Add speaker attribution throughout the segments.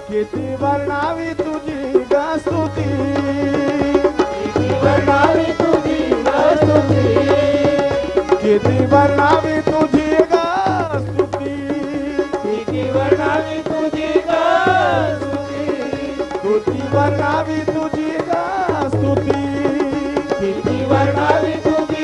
Speaker 1: किती वर्णावी तुझी ग स्तुती, किती वर्णावी तुझी ग स्तुती, किती वर्णावी तुझी ग स्तुती, किती वर्णावी तुझी ग स्तुती, किती वर्णावी तुझी ग स्तुती, किती वर्णावी तुझी ग स्तुती, किती वर्णावी तुझी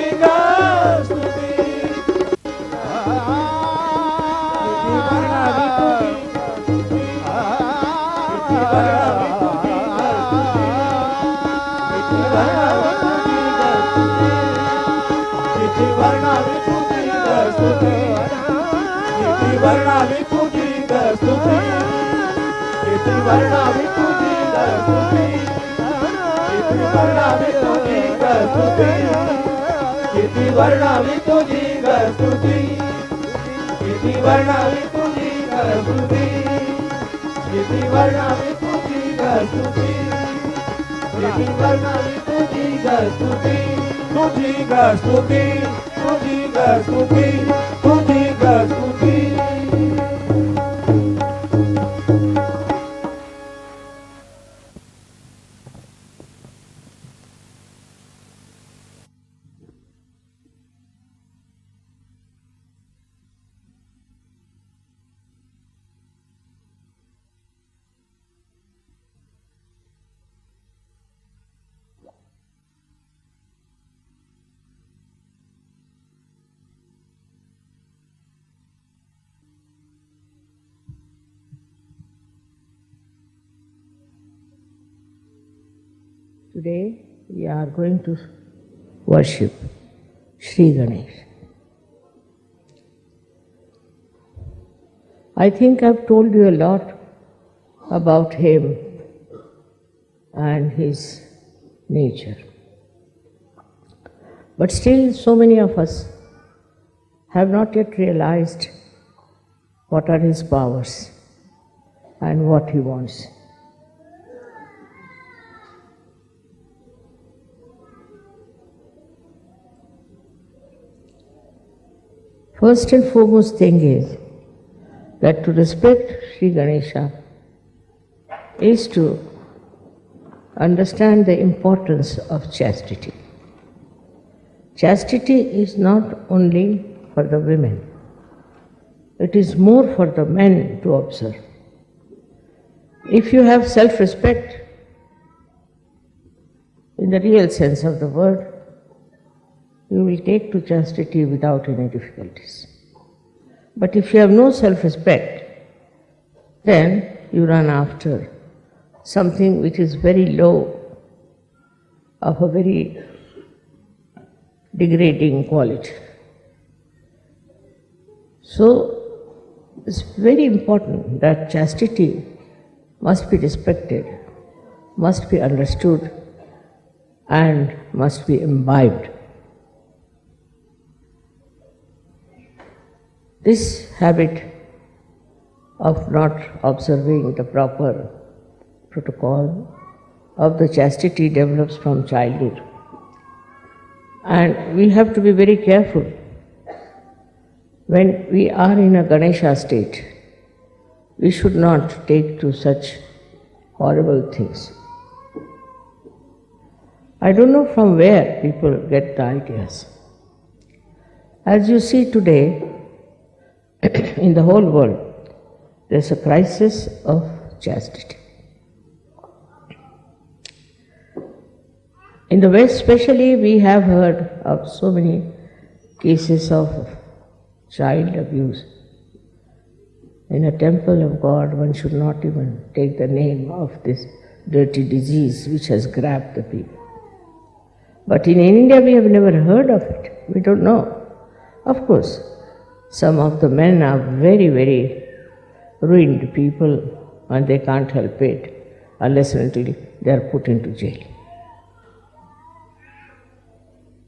Speaker 1: किती वर्णावी तुझी ग स्तुती, किती वर्णावी तुझी ग स्तुती, किती वर्णावी तुझी ग स्तुती, किती वर्णावी तुझी ग स्तुती, किती वर्णावी तुझी ग स्तुती, किती वर्णावी तुझी ग स्तुती, किती वर्णावी तुझी ग स्तुती, किती वर्णावी तुझी ग स्तुती, तुझी ग स्तुती, तुझी ग स्तुती, तुझी ग स्तुती.
Speaker 2: Today we are going to worship Shri Ganesh. I think I've told you a lot about him and his nature. But still so many of us have not yet realized what are his powers and what he wants. First and foremost thing is that to respect Sri Ganesha is to understand the importance of chastity. Chastity is not only for the women, it is more for the men to observe. If you have self-respect in the real sense of the word, you will take to chastity without any difficulties. But if you have no self-respect, then you run after something which is very low, of a very degrading quality. So it's very important that chastity must be respected, must be understood, and must be imbibed. This habit of not observing the proper protocol of the chastity develops from childhood. And we have to be very careful when we are in a Ganesha state. We should not take to such horrible things. I don't know from where people get the ideas. As you see today, in the whole world, there's a crisis of chastity. In the West especially, we have heard of so many cases of child abuse. In a temple of God, one should not even take the name of this dirty disease which has grabbed the people. But in India, we have never heard of it. We don't know. Of course, some of the men are very, very ruined people and they can't help it unless and until they are put into jail.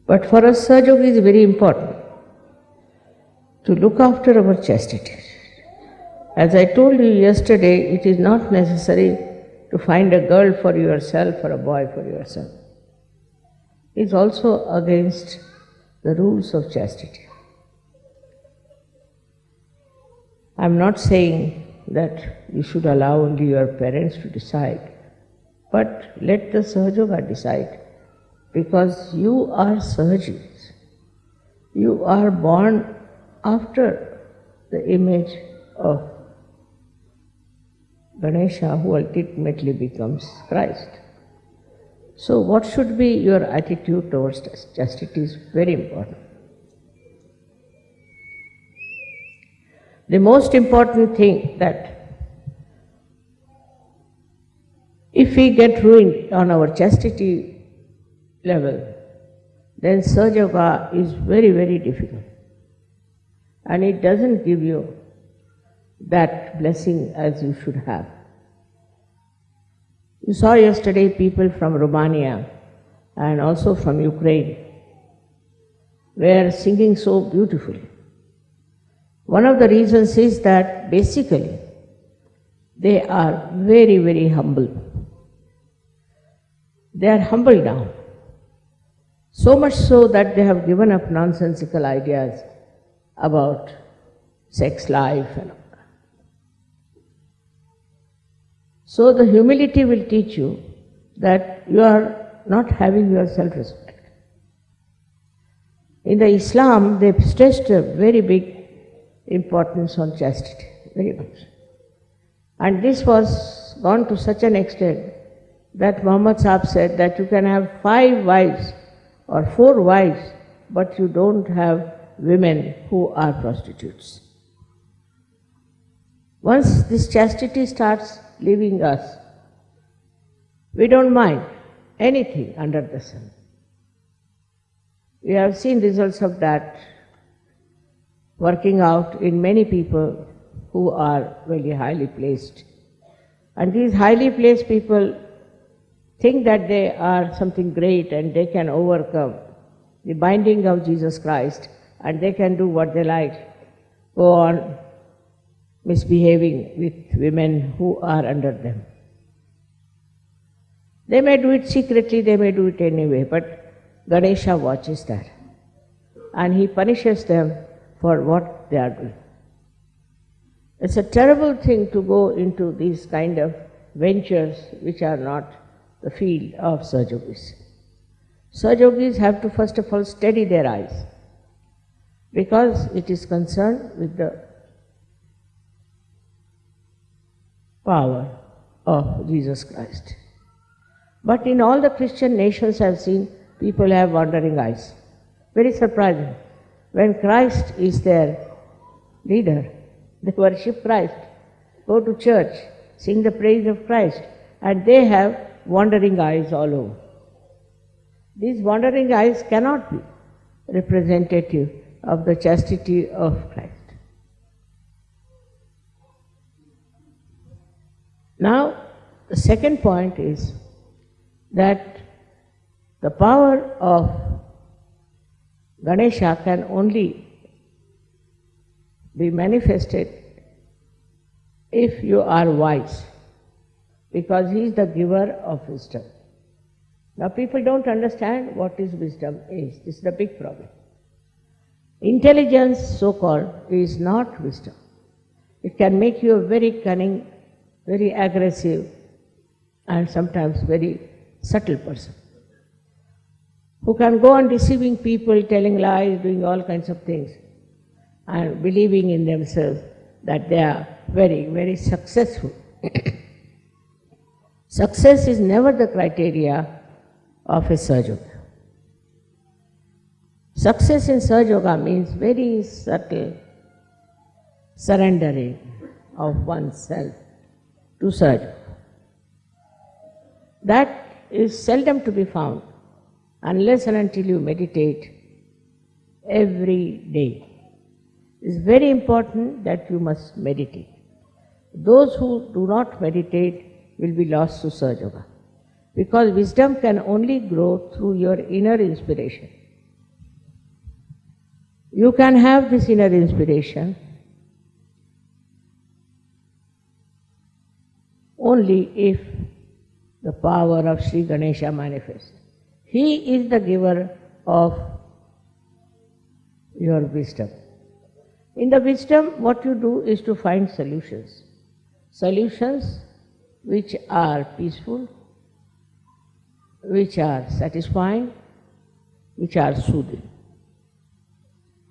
Speaker 2: But for us, Sahaja Yoga is very important to look after our chastity. As I told you yesterday, it is not necessary to find a girl for yourself or a boy for yourself. It's also against the rules of chastity. I'm not saying that you should allow only your parents to decide, but let the Sahajayoga decide, because you are Sahajis. You are born after the image of Ganesha, who ultimately becomes Christ. So what should be your attitude towards chastity is very important. The most important thing that if we get ruined on our chastity level, then Sahajayoga is very, very difficult. And it doesn't give you that blessing as you should have. You saw yesterday people from Romania and also from Ukraine were singing so beautifully. One of the reasons is that basically they are very, very humble. They are humbled down. So much so that they have given up nonsensical ideas about sex life and all. So the humility will teach you that you are not having your self-respect. In the Islam, they stressed a very big importance on chastity, very much. And this was gone to such an extent that Muhammad Sahib said that you can have 5 wives or 4 wives, but you don't have women who are prostitutes. Once this chastity starts leaving us, we don't mind anything under the sun. We have seen results of that working out in many people who are very highly placed. And these highly placed people think that they are something great and they can overcome the binding of Jesus Christ and they can do what they like, go on misbehaving with women who are under them. They may do it secretly, they may do it anyway, but Ganesha watches that and he punishes them for what they are doing. It's a terrible thing to go into these kind of ventures which are not the field of Sahajogis. Sahajogis have to first of all steady their eyes because it is concerned with the power of Jesus Christ. But in all the Christian nations I have seen people have wandering eyes. Very surprising. When Christ is their leader, they worship Christ, go to church, sing the praise of Christ, and they have wandering eyes all over. These wandering eyes cannot be representative of the chastity of Christ. Now, the second point is that the power of Ganesha can only be manifested if you are wise, because he is the giver of wisdom. Now people don't understand what is wisdom is. This is the big problem. Intelligence, so-called, is not wisdom. It can make you a very cunning, very aggressive, and sometimes very subtle person, who can go on deceiving people, telling lies, doing all kinds of things, and believing in themselves that they are very, very successful. Success is never the criteria of a Sahajayoga. Success in Sahajayoga means very subtle surrendering of oneself to Sahajayoga. That is seldom to be found unless and until you meditate every day. It's very important that you must meditate. Those who do not meditate will be lost to Sahajayoga, because wisdom can only grow through your inner inspiration. You can have this inner inspiration only if the power of Shri Ganesha manifests. He is the giver of your wisdom. In the wisdom, what you do is to find solutions. solutions which are peaceful, which are satisfying, which are soothing.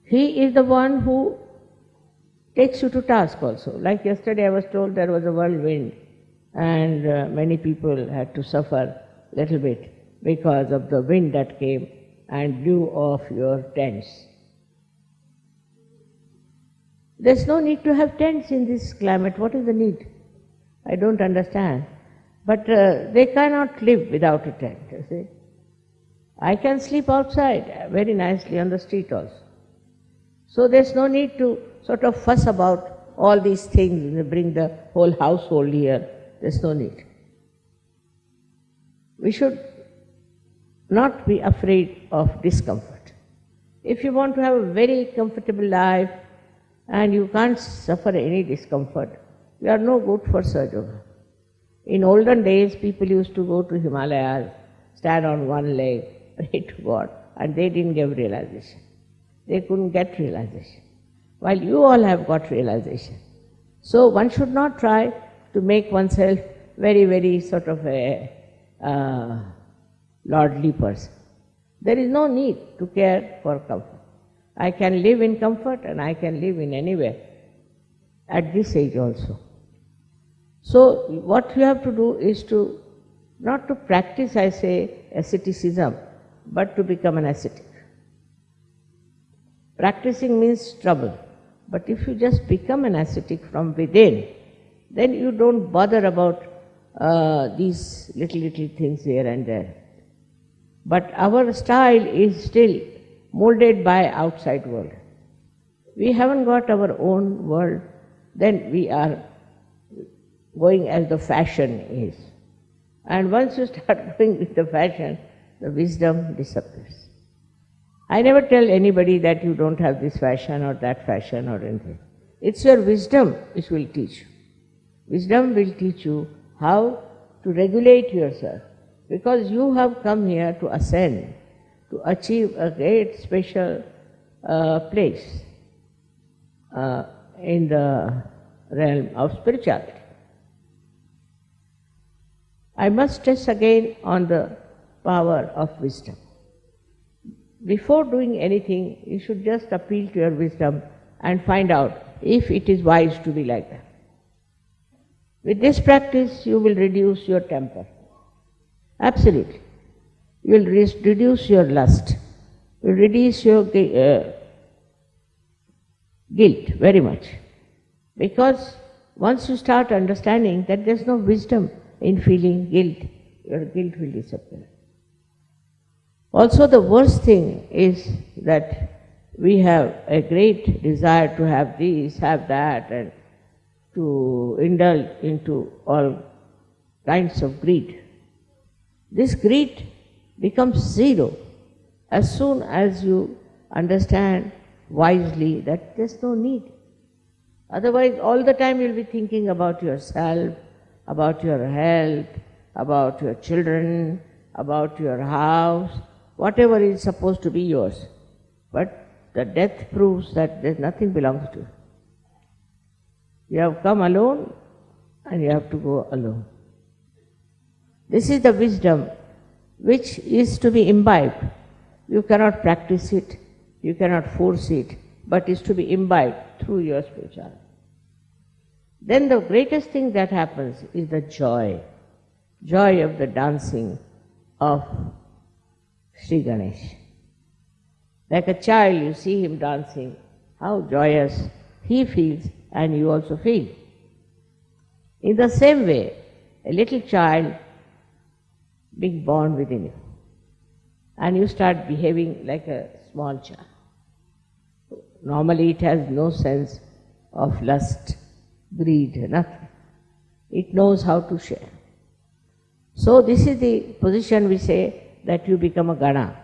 Speaker 2: He is the one who takes you to task also. Like yesterday I was told there was a whirlwind and many people had to suffer a little bit because of the wind that came and blew off your tents. There's no need to have tents in this climate. What is the need? I don't understand. But they cannot live without a tent, you see. I can sleep outside very nicely on the street also. So there's no need to sort of fuss about all these things, bring the whole household here. There's no need. We should not be afraid of discomfort. If you want to have a very comfortable life and you can't suffer any discomfort, you are no good for Sahaja. In olden days, people used to go to Himalayas, stand on one leg, pray to God, and they didn't get realization. They couldn't get realization. While you all have got realization. So one should not try to make oneself very, very sort of a lordly person. There is no need to care for comfort. I can live in comfort and I can live in anywhere at this age also. So what you have to do is to, not to practice, I say, asceticism, but to become an ascetic. Practicing means trouble. But if you just become an ascetic from within, then you don't bother about these little things here and there. But our style is still molded by outside world. We haven't got our own world, then we are going as the fashion is. And once you start going with the fashion, the wisdom disappears. I never tell anybody that you don't have this fashion or that fashion or anything. It's your wisdom which will teach you. Wisdom will teach you how to regulate yourself, because you have come here to ascend, to achieve a great special place in the realm of spirituality. I must stress again on the power of wisdom. Before doing anything, you should just appeal to your wisdom and find out if it is wise to be like that. With this practice, you will reduce your temper. Absolutely. You will reduce your lust. You will reduce your guilt very much. Because once you start understanding that there is no wisdom in feeling guilt, your guilt will disappear. Also, the worst thing is that we have a great desire to have this, have that, and to indulge into all kinds of greed. This greed becomes zero as soon as you understand wisely that there's no need. Otherwise, all the time you'll be thinking about yourself, about your health, about your children, about your house, whatever is supposed to be yours. But the death proves that there's nothing belongs to you. You have come alone and you have to go alone. This is the wisdom which is to be imbibed. You cannot practice it, you cannot force it, but is to be imbibed through your spirituality. Then the greatest thing that happens is the joy of the dancing of Shri Ganesh. Like a child, you see him dancing, how joyous he feels and you also feel. In the same way, a little child being born within you, and you start behaving like a small child. Normally it has no sense of lust, greed, nothing. It knows how to share. So this is the position we say that you become a Gana,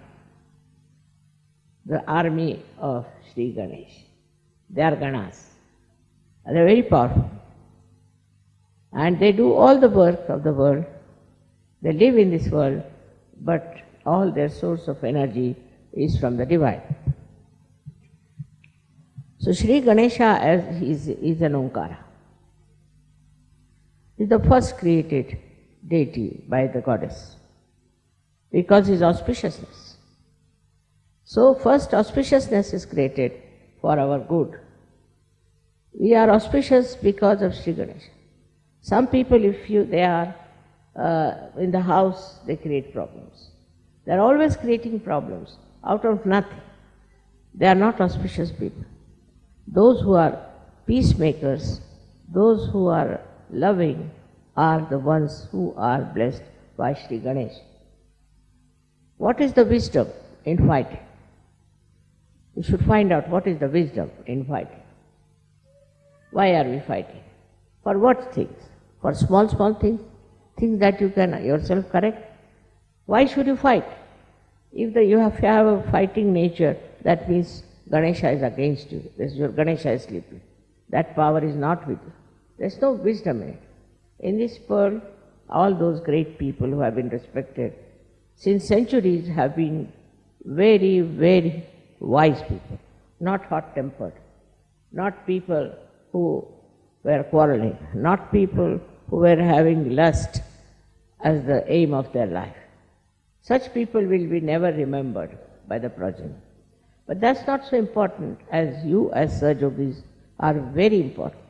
Speaker 2: the army of Shri Ganesh. They are Ganas. They are very powerful. And they do all the work of the world. They live in this world, but all their source of energy is from the divine. So Shri Ganesha is an Omkara. is the first created deity by the goddess because his auspiciousness. So first auspiciousness is created for our good. We are auspicious because of Shri Ganesh. Some people, if they are in the house, they create problems. They are always creating problems out of nothing. They are not auspicious people. Those who are peacemakers, those who are loving, are the ones who are blessed by Shri Ganesh. What is the wisdom in fighting? We should find out what is the wisdom in fighting. Why are we fighting? For what things? For small things? Things that you can yourself correct? Why should you fight? If you have a fighting nature, that means Ganesha is against you. Your Ganesha is sleeping. That power is not with you. There is no wisdom in it. In this world, all those great people who have been respected since centuries have been very, very wise people, not hot-tempered, not people who were quarreling, not people who were having lust as the aim of their life. Such people will be never remembered by the progeny. But that's not so important as you as Sahajogis are very important.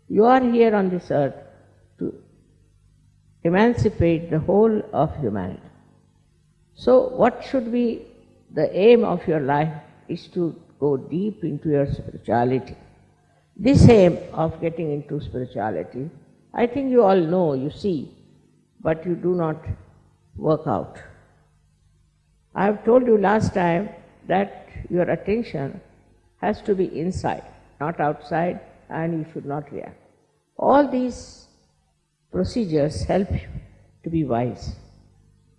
Speaker 2: You are here on this earth to emancipate the whole of humanity. So what should be the aim of your life is to go deep into your spirituality. This aim of getting into spirituality, I think you all know, you see, but you do not work out. I have told you last time that your attention has to be inside, not outside, and you should not react. All these procedures help you to be wise,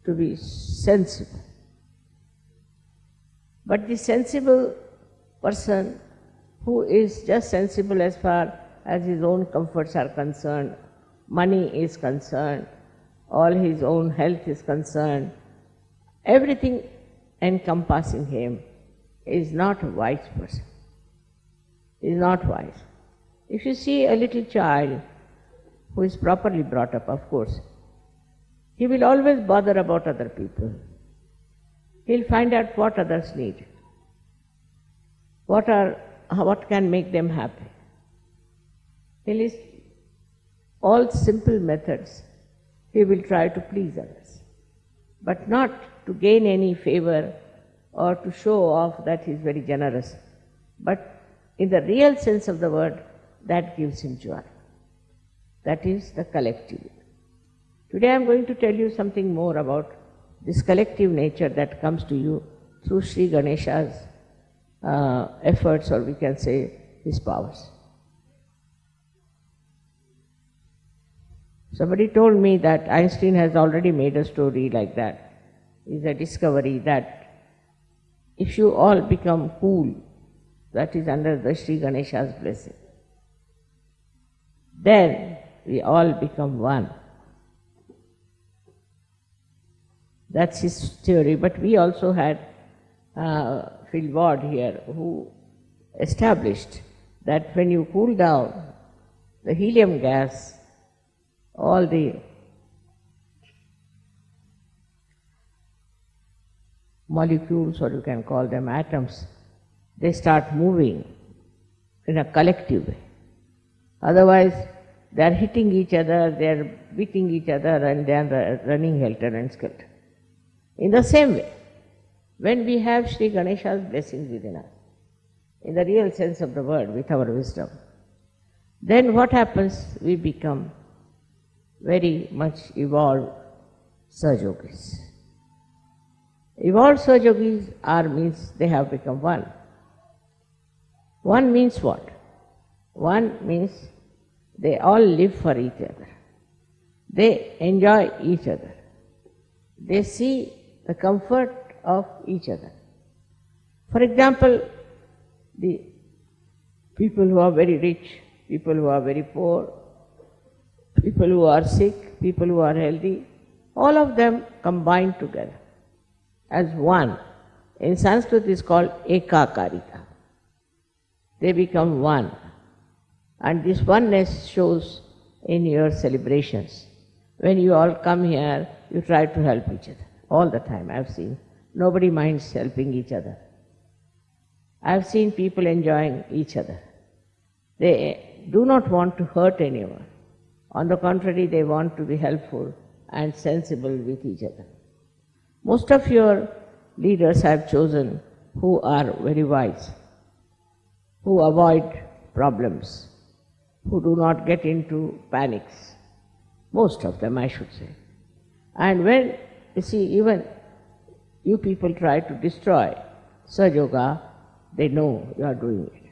Speaker 2: to be sensible. But the sensible person who is just sensible as far as his own comforts are concerned, money is concerned, all his own health is concerned, everything encompassing him is not a wise person, is not wise. If you see a little child who is properly brought up, of course, he will always bother about other people. He'll find out what others need, what can make them happy. He'll use all simple methods. He will try to please others, but not to gain any favor or to show off that he is very generous. But in the real sense of the word, that gives him joy. That is the collective. Today I am going to tell you something more about this collective nature that comes to you through Shri Ganesha's efforts, or we can say his powers. Somebody told me that Einstein has already made a story like that. It's a discovery that if you all become cool, that is under the Shri Ganesha's blessing, then we all become one. That's his theory. But we also had Phil Ward here, who established that when you cool down the helium gas, all the molecules, or you can call them atoms, they start moving in a collective way. Otherwise, they are hitting each other, they are beating each other, and they are running helter and skelter. In the same way, when we have Shri Ganesha's blessings within us, in the real sense of the word, with our wisdom, then what happens? We become very much evolved Sahajogis. Evolved Sahajogis means they have become one. One means what? One means they all live for each other. They enjoy each other. They see the comfort of each other. For example, the people who are very rich, people who are very poor, people who are sick, people who are healthy, all of them combine together as one. In Sanskrit it is called ekakarita. They become one. And this oneness shows in your celebrations. When you all come here, you try to help each other. All the time, I've seen. Nobody minds helping each other. I've seen people enjoying each other. They do not want to hurt anyone. On the contrary, they want to be helpful and sensible with each other. Most of your leaders have chosen who are very wise, who avoid problems, who do not get into panics. Most of them, I should say. And when, you see, even you people try to destroy Sahaja Yoga, they know you are doing it.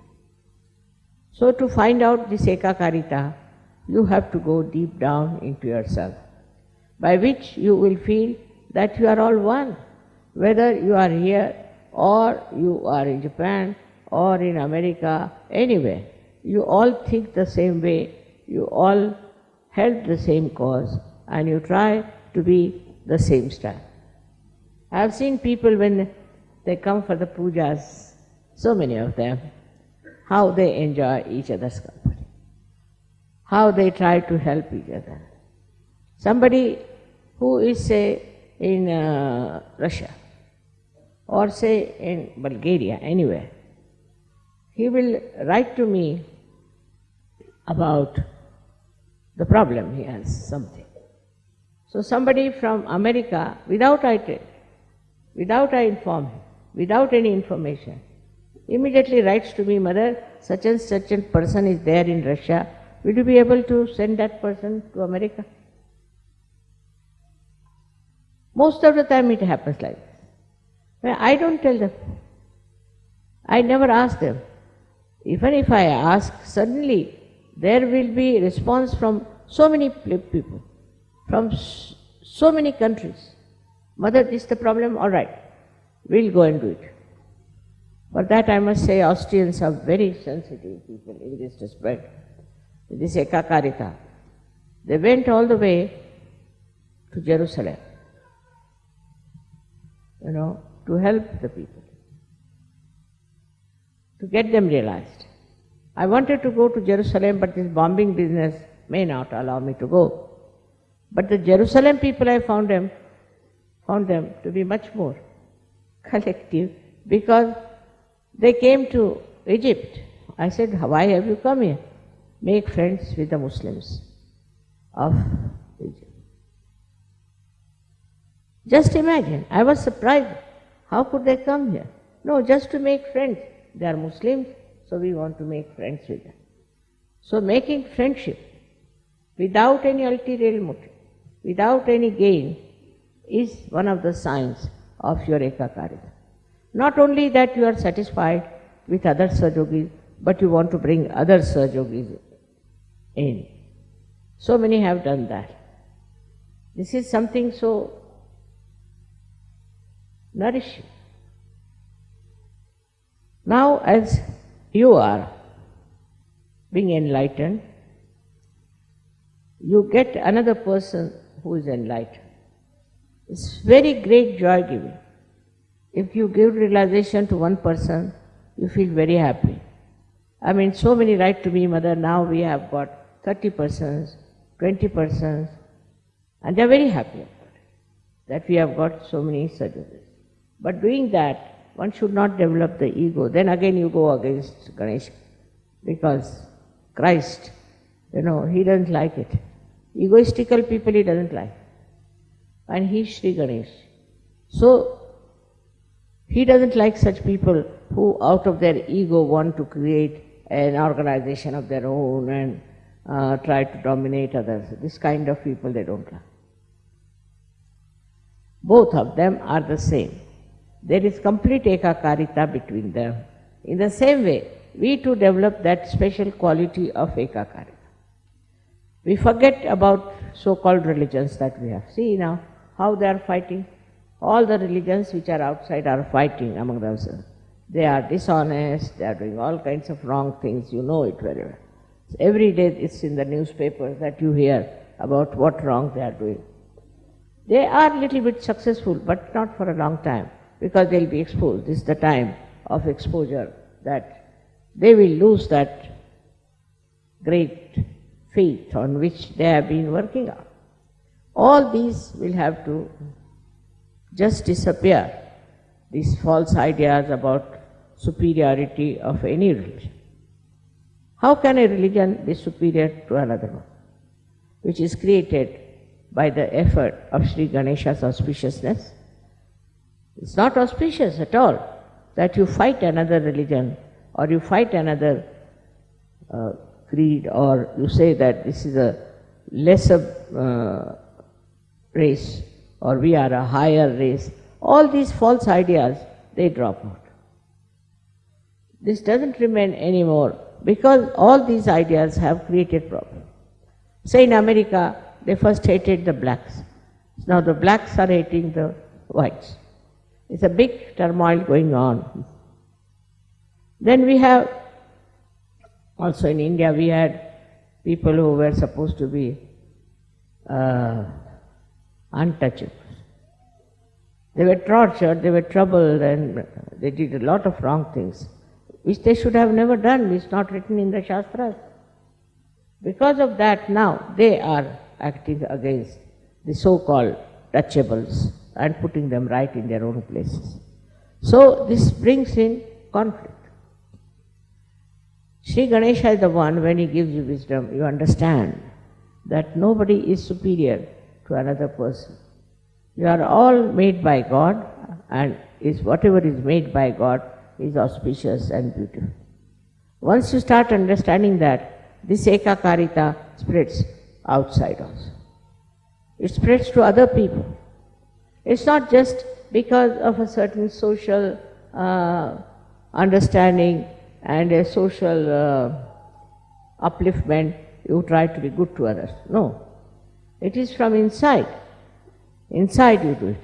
Speaker 2: So to find out this ekakarita, you have to go deep down into yourself, by which you will feel that you are all one. Whether you are here or you are in Japan or in America, anywhere, you all think the same way, you all help the same cause, and you try to be the same style. I have seen people when they come for the pujas, so many of them, how they enjoy each other's company, how they try to help each other. Somebody who is, say, in Russia, or say in Bulgaria, anywhere, he will write to me about the problem he has, something. So somebody from America, without I inform him, without any information, immediately writes to me, Mother, such and such a person is there in Russia, will you be able to send that person to America? Most of the time it happens like this. Well, I don't tell them. I never ask them. Even if I ask, suddenly there will be response from so many people, from so many countries. Mother, this is the problem, all right, we'll go and do it. For that I must say Austrians are very sensitive people in this respect. This ekakarita. They went all the way to Jerusalem, to help the people, to get them realized. I wanted to go to Jerusalem, but this bombing business may not allow me to go. But the Jerusalem people, I found them to be much more collective, because they came to Egypt. I said, why have you come here? Make friends with the Muslims of Egypt. Just imagine, I was surprised. How could they come here? No, just to make friends. They are Muslims, so we want to make friends with them. So making friendship without any ulterior motive, without any gain, is one of the signs of your ekakarita. Not only that you are satisfied with other Sahajogis, but you want to bring other Sahajogis in. So many have done that. This is something so nourishing. Now, as you are being enlightened, you get another person who is enlightened. It's very great joy giving. If you give realization to one person, you feel very happy. I mean, so many write to me, Mother, now we have got 30 persons, 20 persons, and they are very happy about it, that we have got so many Sahajogis. But doing that, one should not develop the ego. Then again you go against Ganesh, because Christ, he doesn't like it. Egoistical people he doesn't like. And he is Shri Ganesh. So, he doesn't like such people who out of their ego want to create an organization of their own and try to dominate others. This kind of people they don't like. Both of them are the same. There is complete ekakarita between them. In the same way, we too develop that special quality of ekakarita. We forget about so-called religions that we have. See now how they are fighting. All the religions which are outside are fighting among themselves. They are dishonest, they are doing all kinds of wrong things, you know it very well. So every day it's in the newspapers that you hear about what wrong they are doing. They are a little bit successful, but not for a long time, because they will be exposed. This is the time of exposure that they will lose that great faith on which they have been working on. All these will have to just disappear, these false ideas about superiority of any religion. How can a religion be superior to another one, which is created by the effort of Shri Ganesha's auspiciousness? It's not auspicious at all that you fight another religion or you fight another creed, or you say that this is a lesser race or we are a higher race. All these false ideas, they drop out. This doesn't remain anymore because all these ideas have created problems. Say in America, they first hated the blacks. Now the blacks are hating the whites. It's a big turmoil going on. Then we have, also in India, we had people who were supposed to be untouchables. They were tortured, they were troubled, and they did a lot of wrong things, which they should have never done. It's not written in the Shastras. Because of that, now they are acting against the so-called touchables and putting them right in their own places. So this brings in conflict. Shri Ganesha is the one, when he gives you wisdom, you understand that nobody is superior to another person. You are all made by God, and whatever is made by God is auspicious and beautiful. Once you start understanding that, this ekakarita spreads outside also. It spreads to other people. It's not just because of a certain social understanding and a social upliftment you try to be good to others. No. It is from inside. Inside you do it.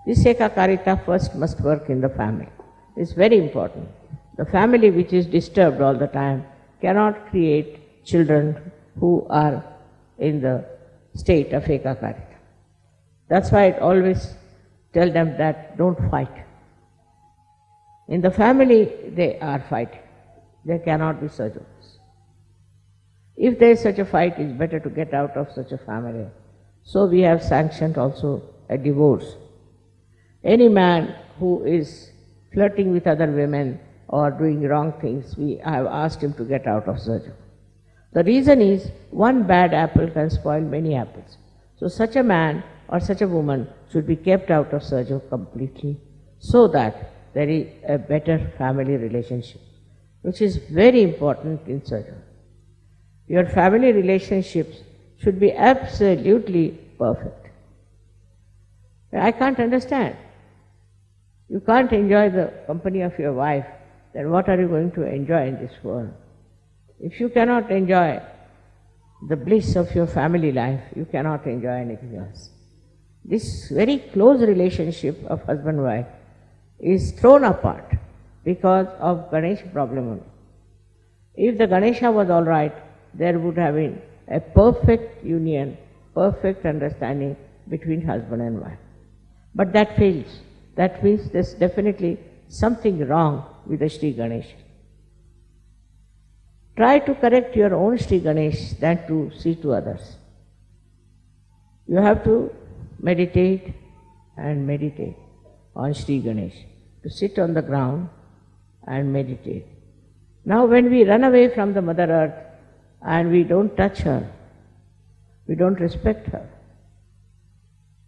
Speaker 2: This ekakarita first must work in the family. It's very important. The family which is disturbed all the time cannot create children who are in the state of ekakarita. That's why I always tell them that don't fight. In the family they are fighting. There cannot be such a thing. If there is such a fight, it's better to get out of such a family. So we have sanctioned also a divorce. Any man who is flirting with other women or doing wrong things, we have asked him to get out of such. The reason is, one bad apple can spoil many apples. So such a man or such a woman should be kept out of Sahaja completely, so that there is a better family relationship, which is very important in Sahaja. Your family relationships should be absolutely perfect. I can't understand. You can't enjoy the company of your wife, then what are you going to enjoy in this world? If you cannot enjoy the bliss of your family life, you cannot enjoy anything else. This very close relationship of husband-wife is thrown apart because of Ganesha problem only. If the Ganesha was all right, there would have been a perfect union, perfect understanding between husband and wife. But that fails. That means there's definitely something wrong with the Shri Ganesh. Try to correct your own Shri Ganesh than to see to others. You have to meditate and meditate on Shri Ganesh, to sit on the ground and meditate. Now when we run away from the Mother Earth and we don't touch her, we don't respect her.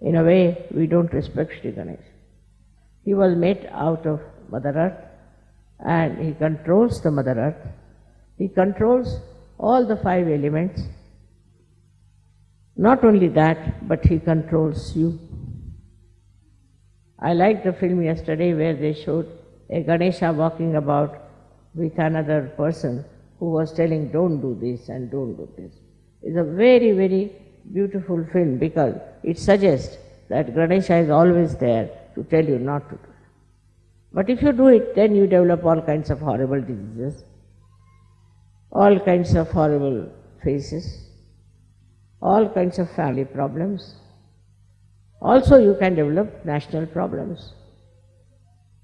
Speaker 2: In a way, we don't respect Shri Ganesh. He was made out of Mother Earth and he controls the Mother Earth. He controls all the 5 elements. Not only that, but he controls you. I liked the film yesterday where they showed a Ganesha walking about with another person who was telling, don't do this and don't do this. It's a very, very beautiful film because it suggests that Ganesha is always there to tell you not to do it. But if you do it, then you develop all kinds of horrible diseases, all kinds of horrible faces, all kinds of family problems. Also you can develop national problems.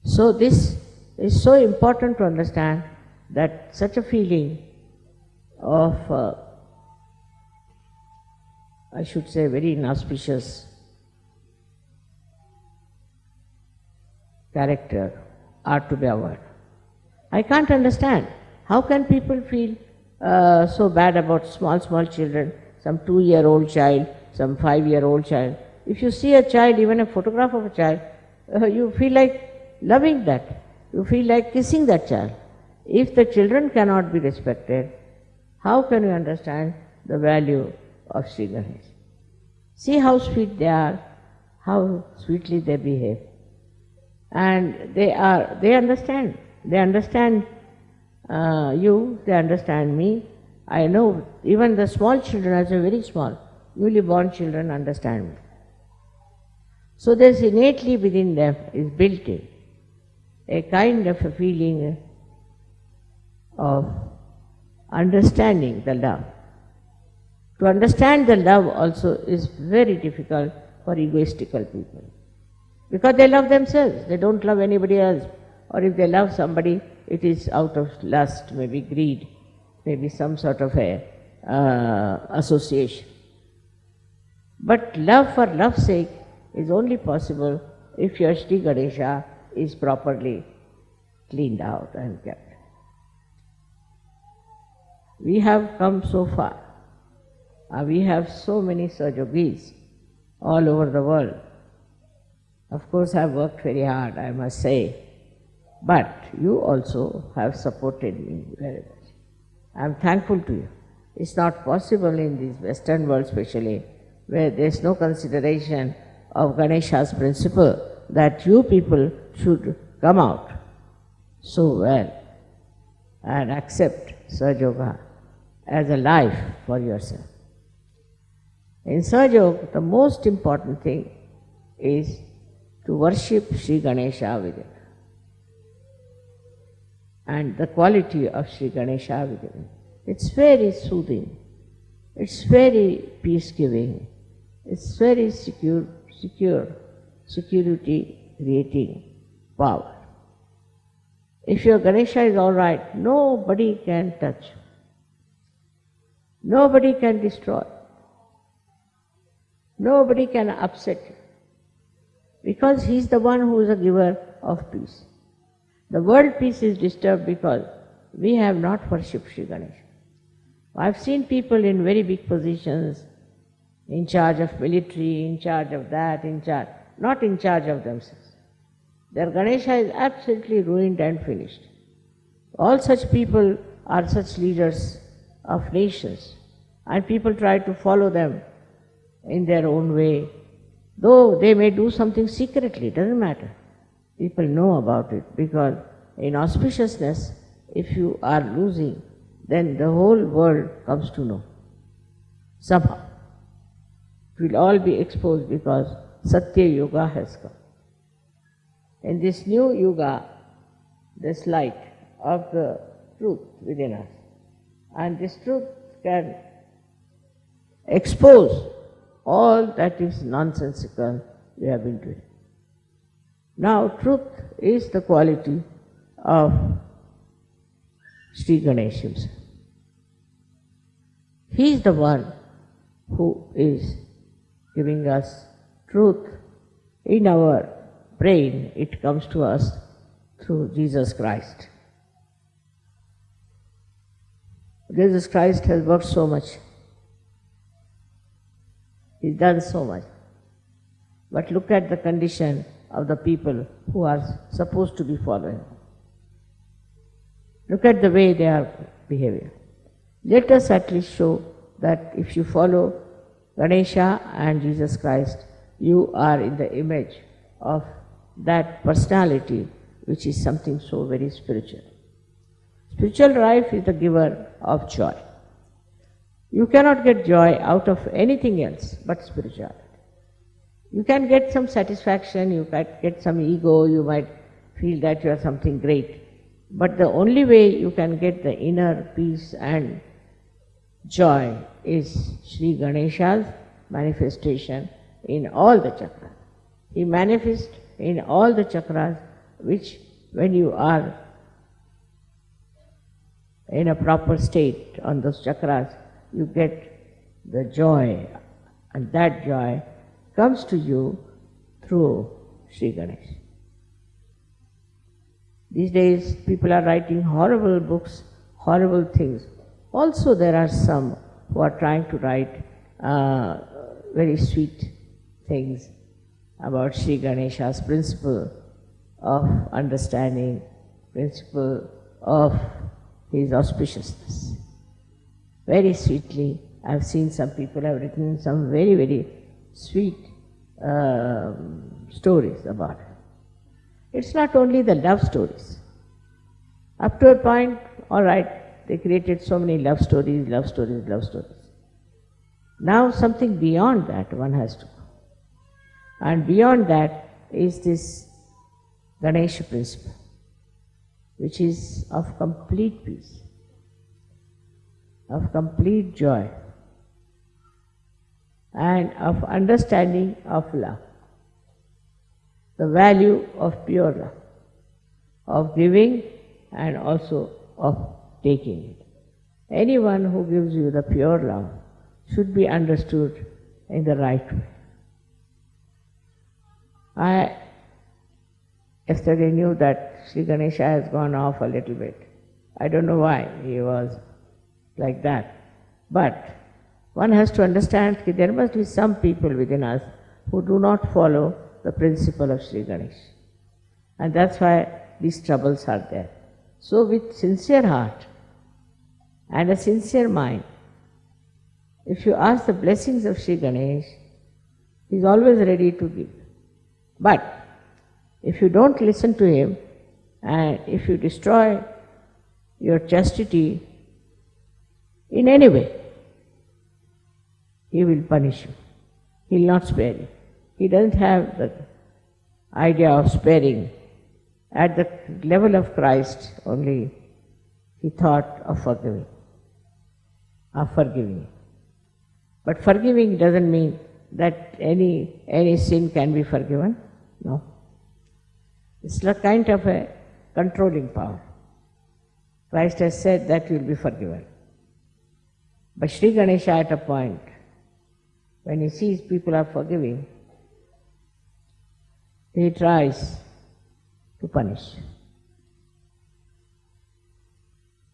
Speaker 2: So this is so important to understand that such a feeling of I should say, very inauspicious character are to be avoided. I can't understand. How can people feel so bad about small children, some 2-year-old child, some 5-year-old child? If you see a child, even a photograph of a child, you feel like loving that. You feel like kissing that child. If the children cannot be respected, how can you understand the value of Sri Ganesh? See how sweet they are, how sweetly they behave. And they understand. They understand you, they understand me. I know even the small children, as a very small, newly born children understand me. So there's innately within them, is built in, a kind of a feeling of understanding the love. To understand the love also is very difficult for egoistical people, because they love themselves, they don't love anybody else. Or if they love somebody, it is out of lust, maybe greed, maybe some sort of a association. But love for love's sake is only possible if your Shri Ganesha is properly cleaned out and kept. We have come so far. We have so many Sahajayogis all over the world. Of course, I have worked very hard, I must say. But you also have supported me very much. I am thankful to you. It's not possible in this Western world especially, where there is no consideration of Ganesha's principle, that you people should come out so well and accept Sahajayoga as a life for yourself. In Sahajayoga, the most important thing is to worship Sri Ganesha within, and the quality of Sri Ganesha within. It's very soothing, it's very peace-giving, it's very security creating power. If your Ganesha is all right, nobody can touch, nobody can destroy, nobody can upset you, because he is the one who is a giver of peace. The world peace is disturbed because we have not worshipped Sri Ganesha. I've seen people in very big positions, in charge of military, in charge of that, not in charge of themselves. Their Ganesha is absolutely ruined and finished. All such people are such leaders of nations, and people try to follow them in their own way. Though they may do something secretly, doesn't matter. People know about it, because in auspiciousness, if you are losing, then the whole world comes to know. Somehow. It will all be exposed because Sahaja Yoga has come. In this new Yoga, this light of the truth within us, and this truth can expose all that is nonsensical we have been doing. Now, truth is the quality of Sri Ganesh himself. He is the one who is giving us truth in our brain. It comes to us through Jesus Christ. Jesus Christ has worked so much. He's done so much. But look at the condition of the people who are supposed to be following. Look at the way they are behaving. Let us at least show that if you follow Ganesha and Jesus Christ, you are in the image of that personality which is something so very spiritual. Spiritual life is the giver of joy. You cannot get joy out of anything else but spirituality. You can get some satisfaction, you might get some ego, you might feel that you are something great. But the only way you can get the inner peace and joy is Sri Ganesha's manifestation in all the chakras. He manifests in all the chakras, which when you are in a proper state on those chakras, you get the joy And that joy comes to you through Sri Ganesh. These days people are writing horrible books, horrible things. Also there are some who are trying to write very sweet things about Sri Ganesha's principle of understanding, principle of his auspiciousness. Very sweetly, I have seen some people have written some very, very sweet stories about it. It's not only the love stories. Up to a point, all right, they created so many love stories, love stories, love stories. Now something beyond that one has to go. And beyond that is this Ganesha principle, which is of complete peace, of complete joy, and of understanding of love, the value of pure love, of giving and also of taking it. Anyone who gives you the pure love should be understood in the right way. I yesterday knew that Sri Ganesha has gone off a little bit. I don't know why he was like that. But one has to understand that there must be some people within us who do not follow the principle of Sri Ganesh. And that's why these troubles are there. So with sincere heart and a sincere mind, if you ask the blessings of Sri Ganesh, he is always ready to give. But if you don't listen to him, and if you destroy your chastity in any way, he will punish you. He will not spare you. He doesn't have the idea of sparing. At the level of Christ only he thought of forgiving. But forgiving doesn't mean that any sin can be forgiven. No. It's a kind of a controlling power. Christ has said that you will be forgiven. But Sri Ganesha at a point, when he sees people are forgiving, he tries to punish.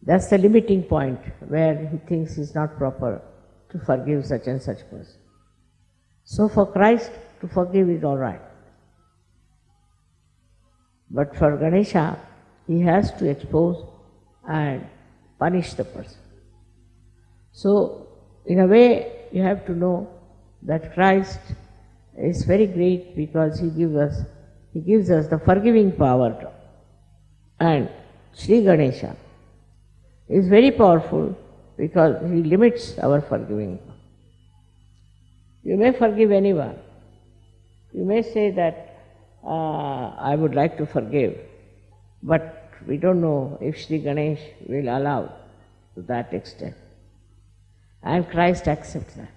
Speaker 2: That's the limiting point where he thinks it's not proper to forgive such and such person. So for Christ to forgive is all right. But for Ganesha, he has to expose and punish the person. So in a way you have to know that Christ is very great because he gives us the forgiving power. And Sri Ganesha is very powerful because he limits our forgiving power. You may forgive anyone. You may say that I would like to forgive, but we don't know if Sri Ganesh will allow to that extent. And Christ accepts that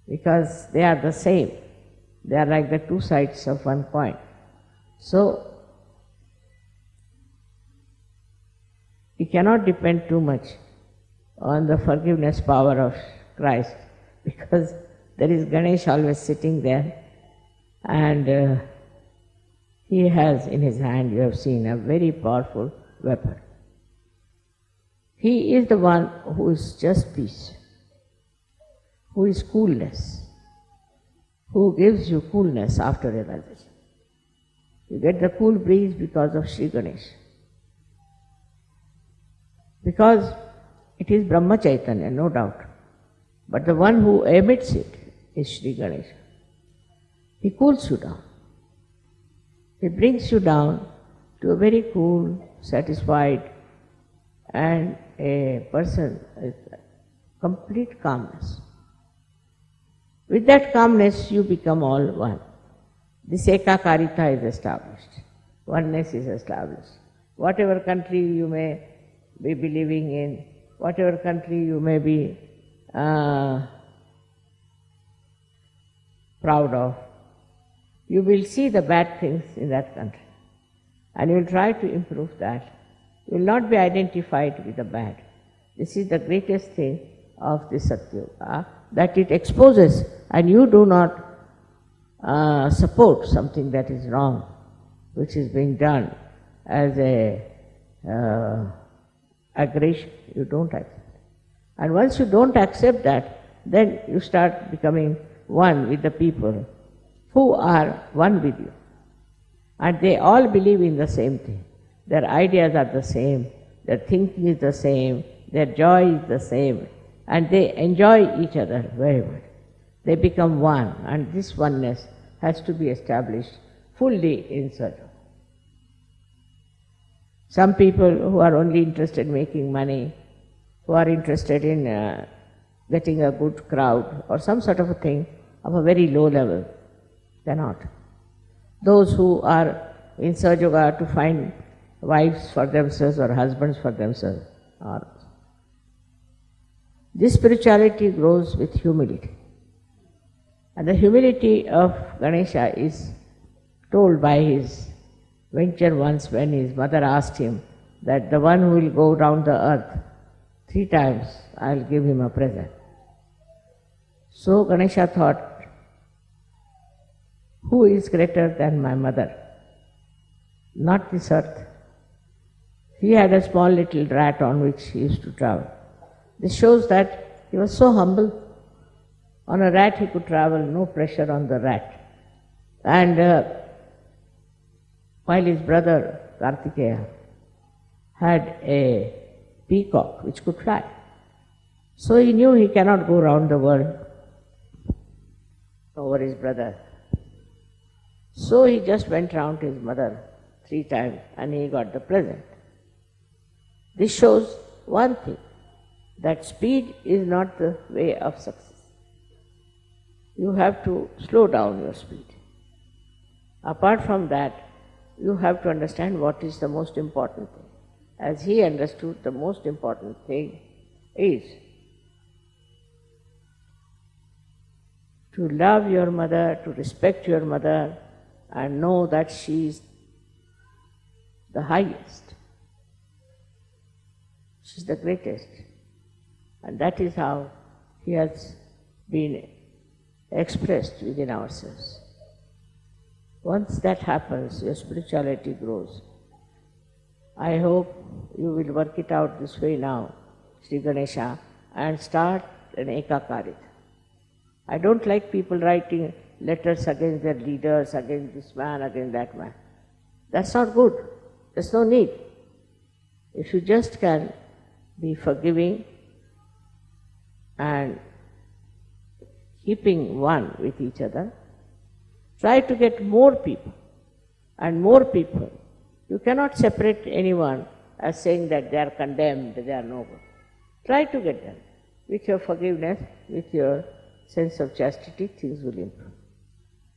Speaker 2: because they are the same. They are like the two sides of one coin. So we cannot depend too much on the forgiveness power of Christ because there is Ganesh always sitting there, and he has in his hand, you have seen, a very powerful weapon. He is the one who is just peace, who is coolness, who gives you coolness after realization. You get the cool breeze because of Sri Ganesh. Because it is Brahma Chaitanya, no doubt. But the one who emits it is Sri Ganesha. He cools you down. He brings you down to a very cool, satisfied, and a person with complete calmness. With that calmness, you become all one. This ekakarita is established. Oneness is established. Whatever country you may be believing in, whatever country you may be proud of, you will see the bad things in that country and you will try to improve that. You will not be identified with the bad. This is the greatest thing of this Sahaja Yoga, that it exposes and you do not support something that is wrong, which is being done as a aggression, you don't accept. And once you don't accept that, then you start becoming one with the people who are one with you. And they all believe in the same thing. Their ideas are the same, their thinking is the same, their joy is the same, and they enjoy each other very much. They become one, and this oneness has to be established fully in Sahaja. Some people who are only interested in making money, who are interested in getting a good crowd or some sort of a thing of a very low level, cannot. Those who are in Sahajayoga to find wives for themselves or husbands for themselves are. This spirituality grows with humility. And the humility of Ganesha is told by his venture once when his mother asked him that the one who will go round the earth 3 times, I will give him a present. So Ganesha thought, who is greater than my mother? Not this earth. He had a small little rat on which he used to travel. This shows that he was so humble. On a rat he could travel, no pressure on the rat. And while his brother Kartikeya had a peacock which could fly. So he knew he cannot go round the world over his brother. So he just went round his mother 3 times and he got the present. This shows one thing, that speed is not the way of success. You have to slow down your speed. Apart from that, you have to understand what is the most important thing. As he understood, the most important thing is to love your mother, to respect your mother, and know that she is the highest. She is the greatest. And that is how he has been expressed within ourselves. Once that happens, your spirituality grows. I hope you will work it out this way now, Shri Ganesha, and start an Ekakarita. I don't like people writing letters against their leaders, against this man, against that man. That's not good. There's no need. If you just can be forgiving and keeping one with each other, try to get more people and more people. You cannot separate anyone as saying that they are condemned, they are no good. Try to get them. With your forgiveness, with your sense of chastity, things will improve.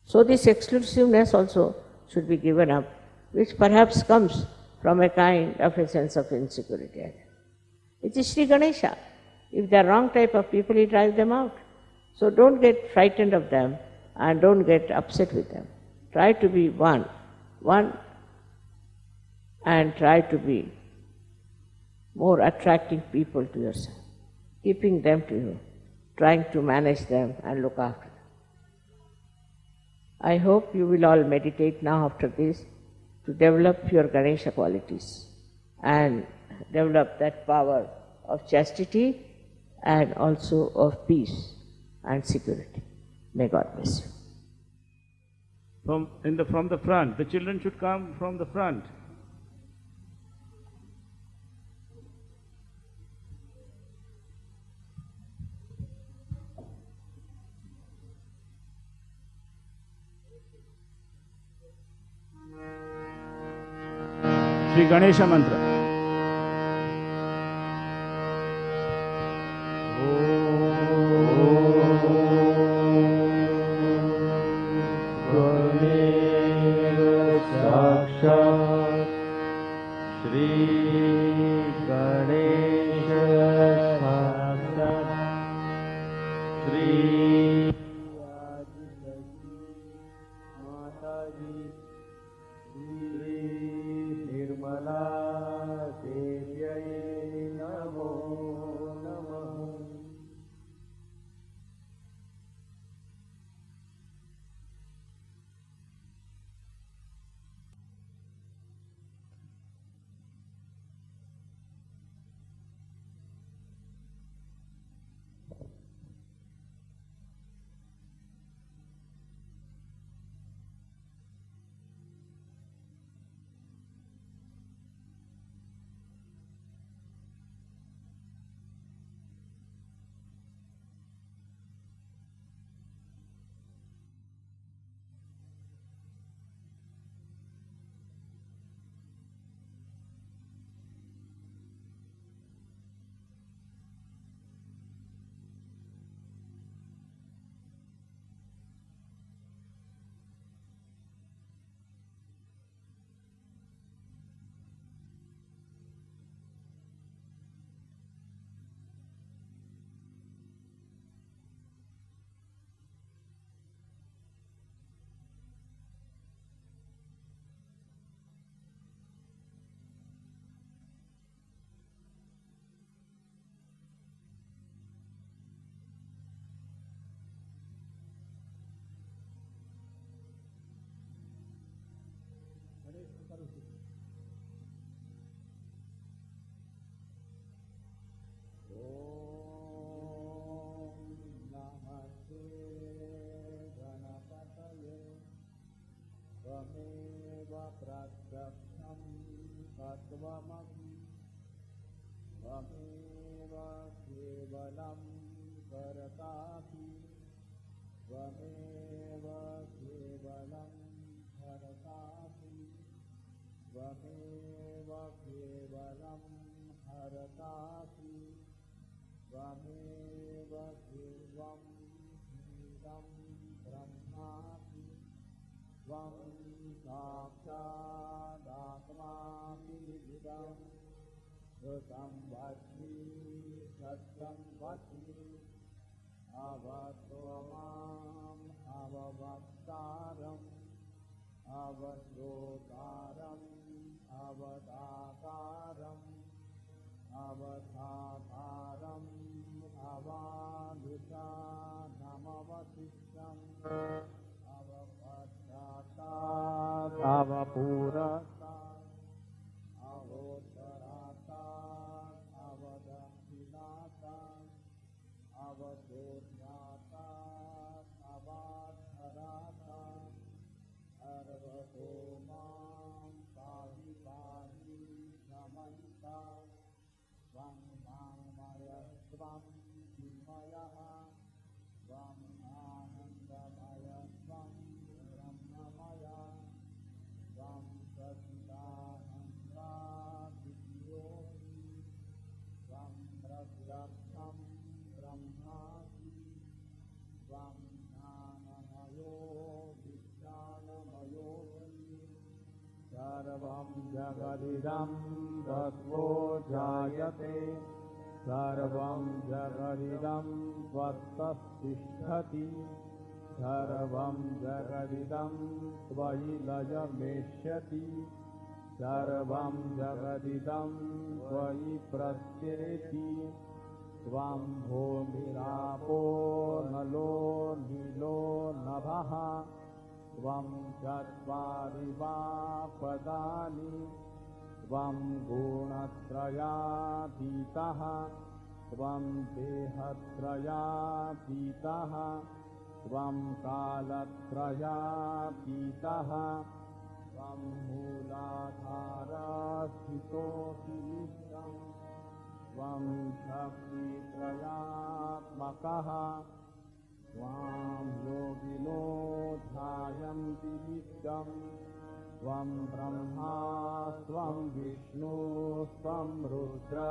Speaker 2: So this exclusiveness also should be given up, which perhaps comes from a kind of a sense of insecurity. It is Shri Ganesha. If they are wrong type of people, he drives them out. So don't get frightened of them and don't get upset with them. Try to be one, and try to be more attracting people to yourself, keeping them to you, trying to manage them and look after them. I hope you will all meditate now after this to develop your Ganesha qualities and develop that power of chastity and also of peace and security. May God bless you.
Speaker 1: From the front, the children should come from the front. Shri Ganesha Mantra. Mataji, Shri Nirmala, Devi, Namo, Namo. त्वमेव प्रत्यक्षं तत्त्वमसि त्वमेव केवलं कर्तासि त्वमेव केवलं हरतासि त्वमेव केवलं हरतासि त्वमेव केवलं हिदं ब्रह्मासि त्वं साक्षादात्मासि इदं श्रुतं वच्मि सत्यं वच्मि अवतो माम् अववक्तारम् अवश्रोतारम् अवदातारम् अवधातारम् अवानुशानमवशिष्यम् अवपश्चात्तात् अवपुरस्तात् अवोत्तरात्तात् अवदक्षिणात्तात् अवदोषात्तात् अवाधरात्तात् अर्वतो मां पाहि पाहि नमन्तात् त्वं वाङ्मयस्त्वं चिन्मयः त्वं आनन्दमयस्त्वं ब्रह्ममयः त्वं सच्चिदानन्दादियोऽसि त्वं प्रत्यक्षं ब्रह्मासि त्वं ज्ञानमयो विज्ञानमयोऽसि सर्वं जगदिदं तत्त्वो जायते सर्वं जगदिदं त्वत्तस्तिष्ठति सर्वं जगदिदं त्वयि लयमेष्यति सर्वं जगदिदं त्वयि प्रत्येति त्वं भूमिरापो नलो नीलो नभः त्वं चत्वारि पदानि त्वं गुणत्रयातीतः त्वं देहत्रयातीतः त्वं कालत्रयातीतः त्वं मूलाधारस्थितोऽसि नित्यं त्वं शक्तित्रयात्मकः त्वां योगिनो ध्यायन्ति नित्यं त्वं ब्रह्मा त्वं विष्णु त्वं रुद्र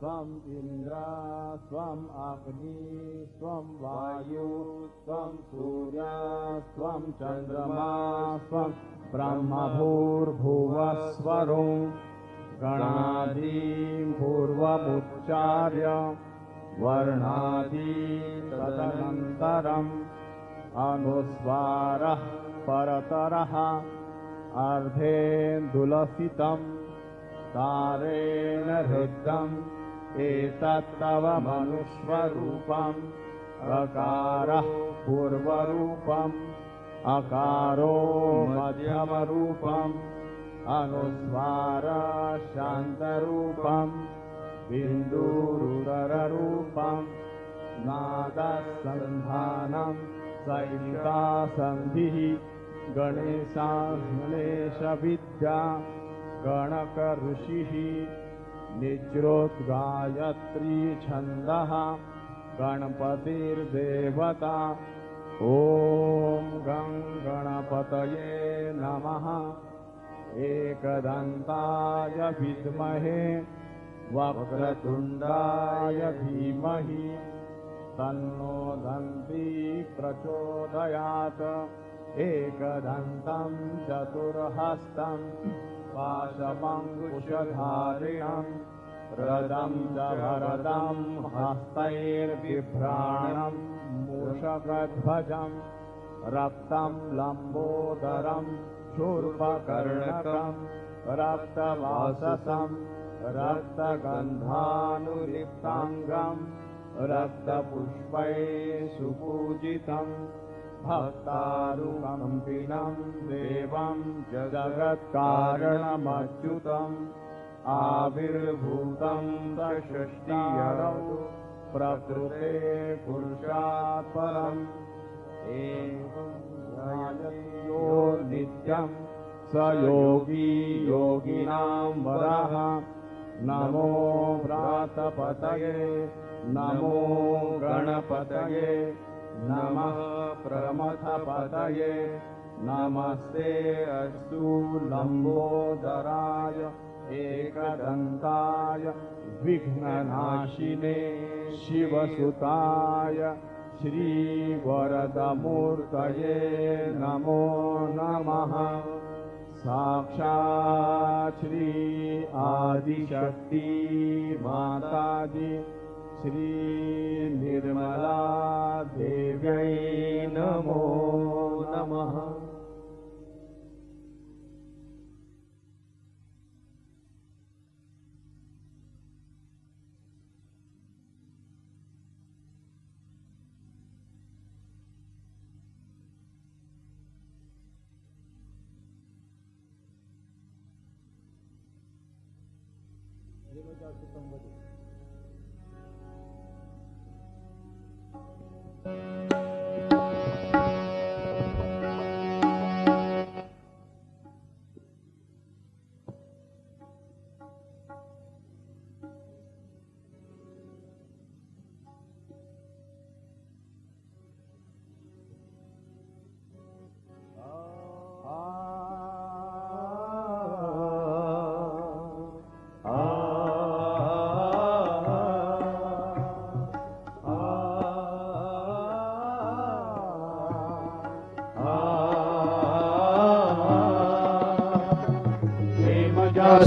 Speaker 1: त्वम् इन्द्र त्वम् अग्नि त्वं वायु त्वं सूर्य त्वं चन्द्रमा त्वं ब्रह्मभूर्भुवस्वरो गणादीं पूर्वमुच्चार्य वर्णादि तदनन्तरम् अनुस्वारः परतरः अर्धेन्दुलसितं तारेण हृदम् एतत्तव मनुष्वरूपम् अकारः पूर्वरूपम् अकारो मध्यमरूपम् अनुस्वारः शान्तरूपम् बिन्दुरुदररूपम् नादसन्धानं सहितासन्धिः गणेशविद्या गणकऋषिः निज्रोद्गायत्री छन्दः गणपतिर्देवता ॐ गं गणपतये नमः एकदन्ताय विद्महे वक्रतुण्डाय धीमहि तन्नो दन्ती प्रचोदयात् एकदन्तं चतुर्हस्तं पाशमङ्कुशधारिणं रदं च वरदं हस्तैर्बिभ्राणं मूषकध्वजं रक्तं लम्बोदरं शूर्पकर्णकं रक्तवाससं रक्तगन्धानुलिप्ताङ्गं रक्तपुष्पैः सुपूजितं भक्तानुकम्पिनं देवं जगत्कारणमच्युतम् आविर्भूतं सृष्टियरौ प्रकृते पुरुषात् परम् एवं ध्यायतो नित्यं स योगी योगिनां वरः नमो व्रातपतये नमो गणपतये नमः प्रमथपतये नमस्ते अस्तु लंबोदराय एकदन्ताय विघ्ननाशिने शिवसुताय श्रीवरदमूर्तये नमो नमः। साक्षात् श्री आदिशक्ति माताजी श्री निर्मला देव्यै नमो नमः।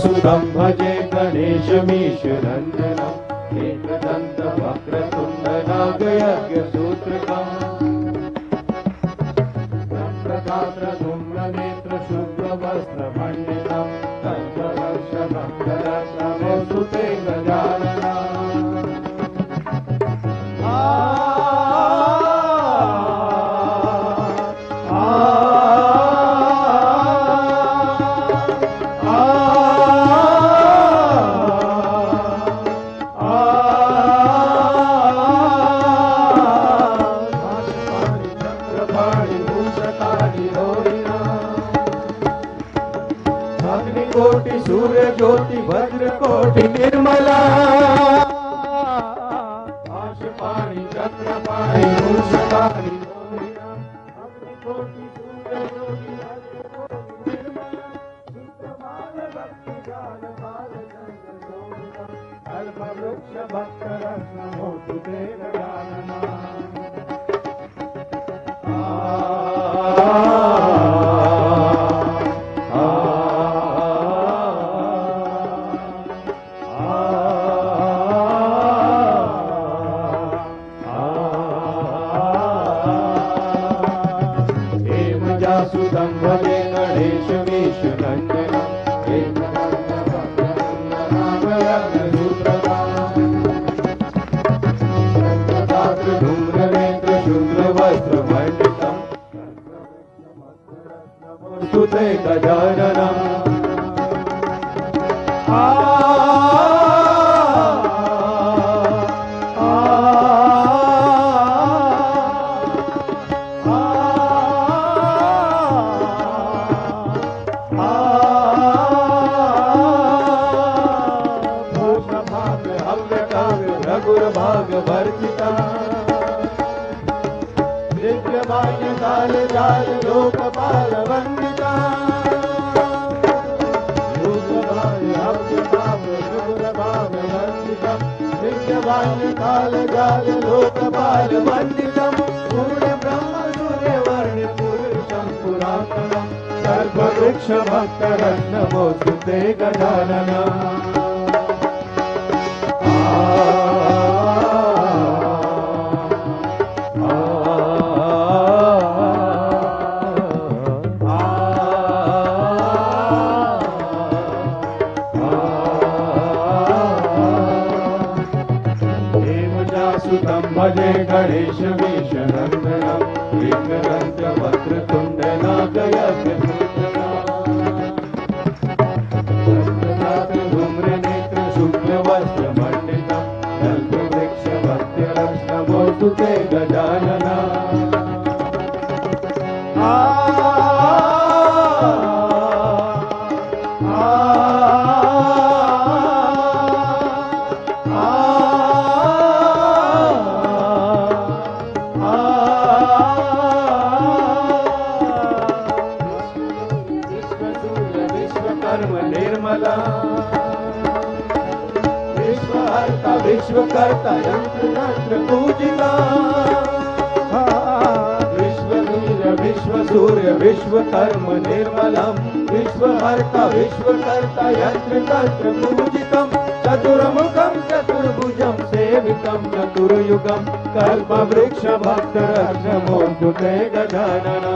Speaker 3: सुदं भजे गणेशमीशनन्दनम् एकदन्तवक्रतुण्डनागयज्ञसूत्रकम् धूम्रनेत्रशुभ्रवस्त्रमण्डितम् तत्त्वदर्शनमस्तुते गजानना। ज्योति वज्रकोटि निर्मला आशपाणि चक्रपाणि मूषकाणि अग्निकोटि सूर्यज्योति वज्रकोटि निर्मला चित्रमाल भक्तिजाल बाल चन्द्रशोभिता अल्पवृक्ष भक्तरत्नमोऽस्तु ते गजानना। भजे गणेशमीशनन्दनम् धूम्रनेत्रशुभ्रवस्त्रमण्डितम् स्तुते गजाननम्। वर्जिता दिव्यभाग्य काल जाल लोकपाल वंदिता दिव्यभाग्य काल जाल लोकपाल वंदितम् पूर्ण ब्रह्म सूर्य वर्ण पुरुषं पुरातनम् सर्ववृक्ष भक्तरत्नमोऽस्तु ते गजानना। भजे गणेश विश्वविश्रमीशनन्दनम् एकदन्तवक्त्रतुण्डनागयज्ञसूत्रम् धूम्रनेत्र शुक्लवस्त्रमण्डितम् कल्पवृक्षभक्त्यरक्ष्णमोऽस्तु ते गजानना निर्मला विश्वहर्ता विश्वकर्ता यंत्र तंत्र पूजिता विश्ववीर विश्वसूर्य विश्वकर्म निर्मलम विश्वहर्ता विश्वकर्ता यंत्र तंत्र पूजितम चतुर्मुखम चतुर्भुजम सेवितम चतुर्युगम कल्पवृक्ष भक्त रक्षमोऽस्तु ते गजानना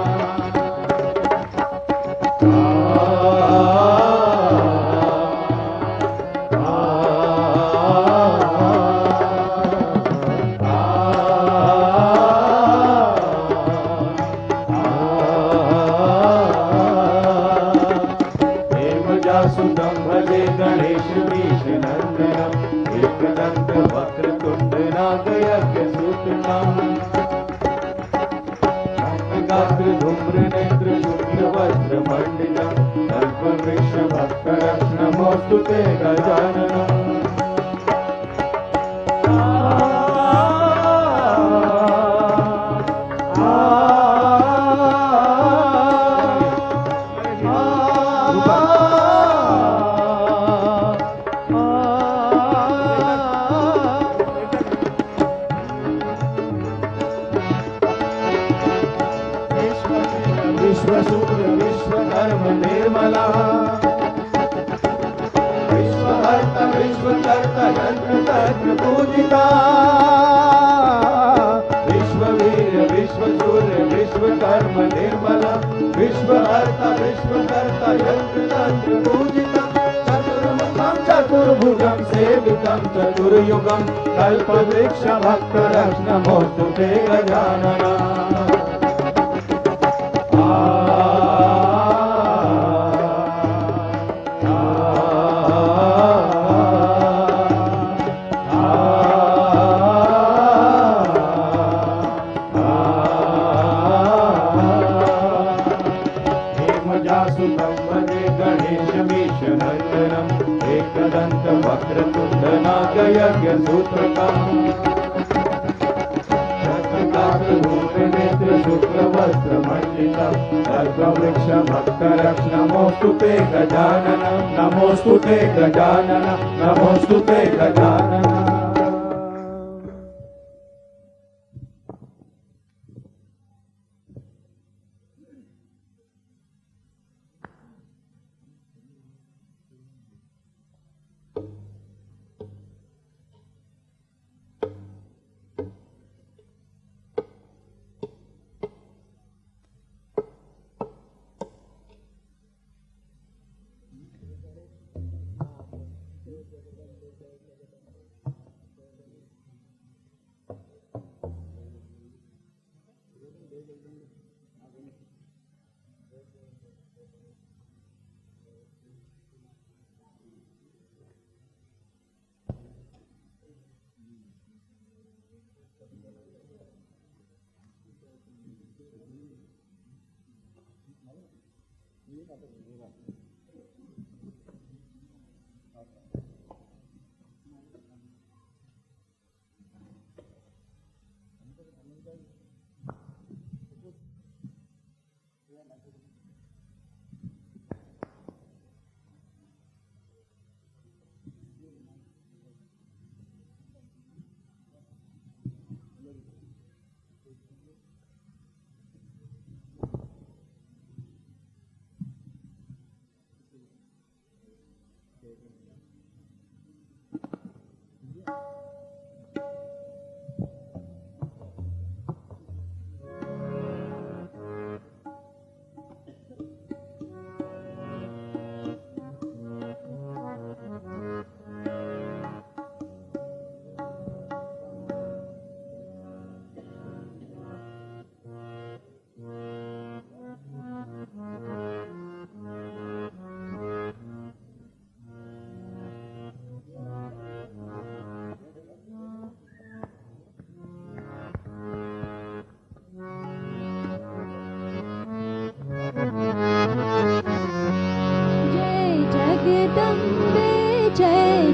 Speaker 3: सुतं भजे गणेश मीशनन्दनम् एकदन्त वक्रतुण्डनागयज्ञसूत्रम् गात्र धूम्रनेत्र शुक्लवस्त्रमण्डितम् कल्पवृक्षभक्तरक्ष्णमोऽस्तु ते गजाननम् विश्वसूर्य विश्वकर्म निर्मला विश्वहर्ता विश्वकर्ता यंत्र तंत्र पूजिता विश्ववीर विश्वसूर्य विश्वकर्म निर्मला विश्वहर्ता विश्वकर्ता यंत्र तंत्र पूजिता चतुर्मुखं चतुर्भुजं सेवितं चतुर्युगं कल्पवृक्ष भक्त रक्षणमोऽस्तु ते गजानना नमोस्तु ते गजानन नमोस्तु ते गजानन नमोस्तु ते गजानन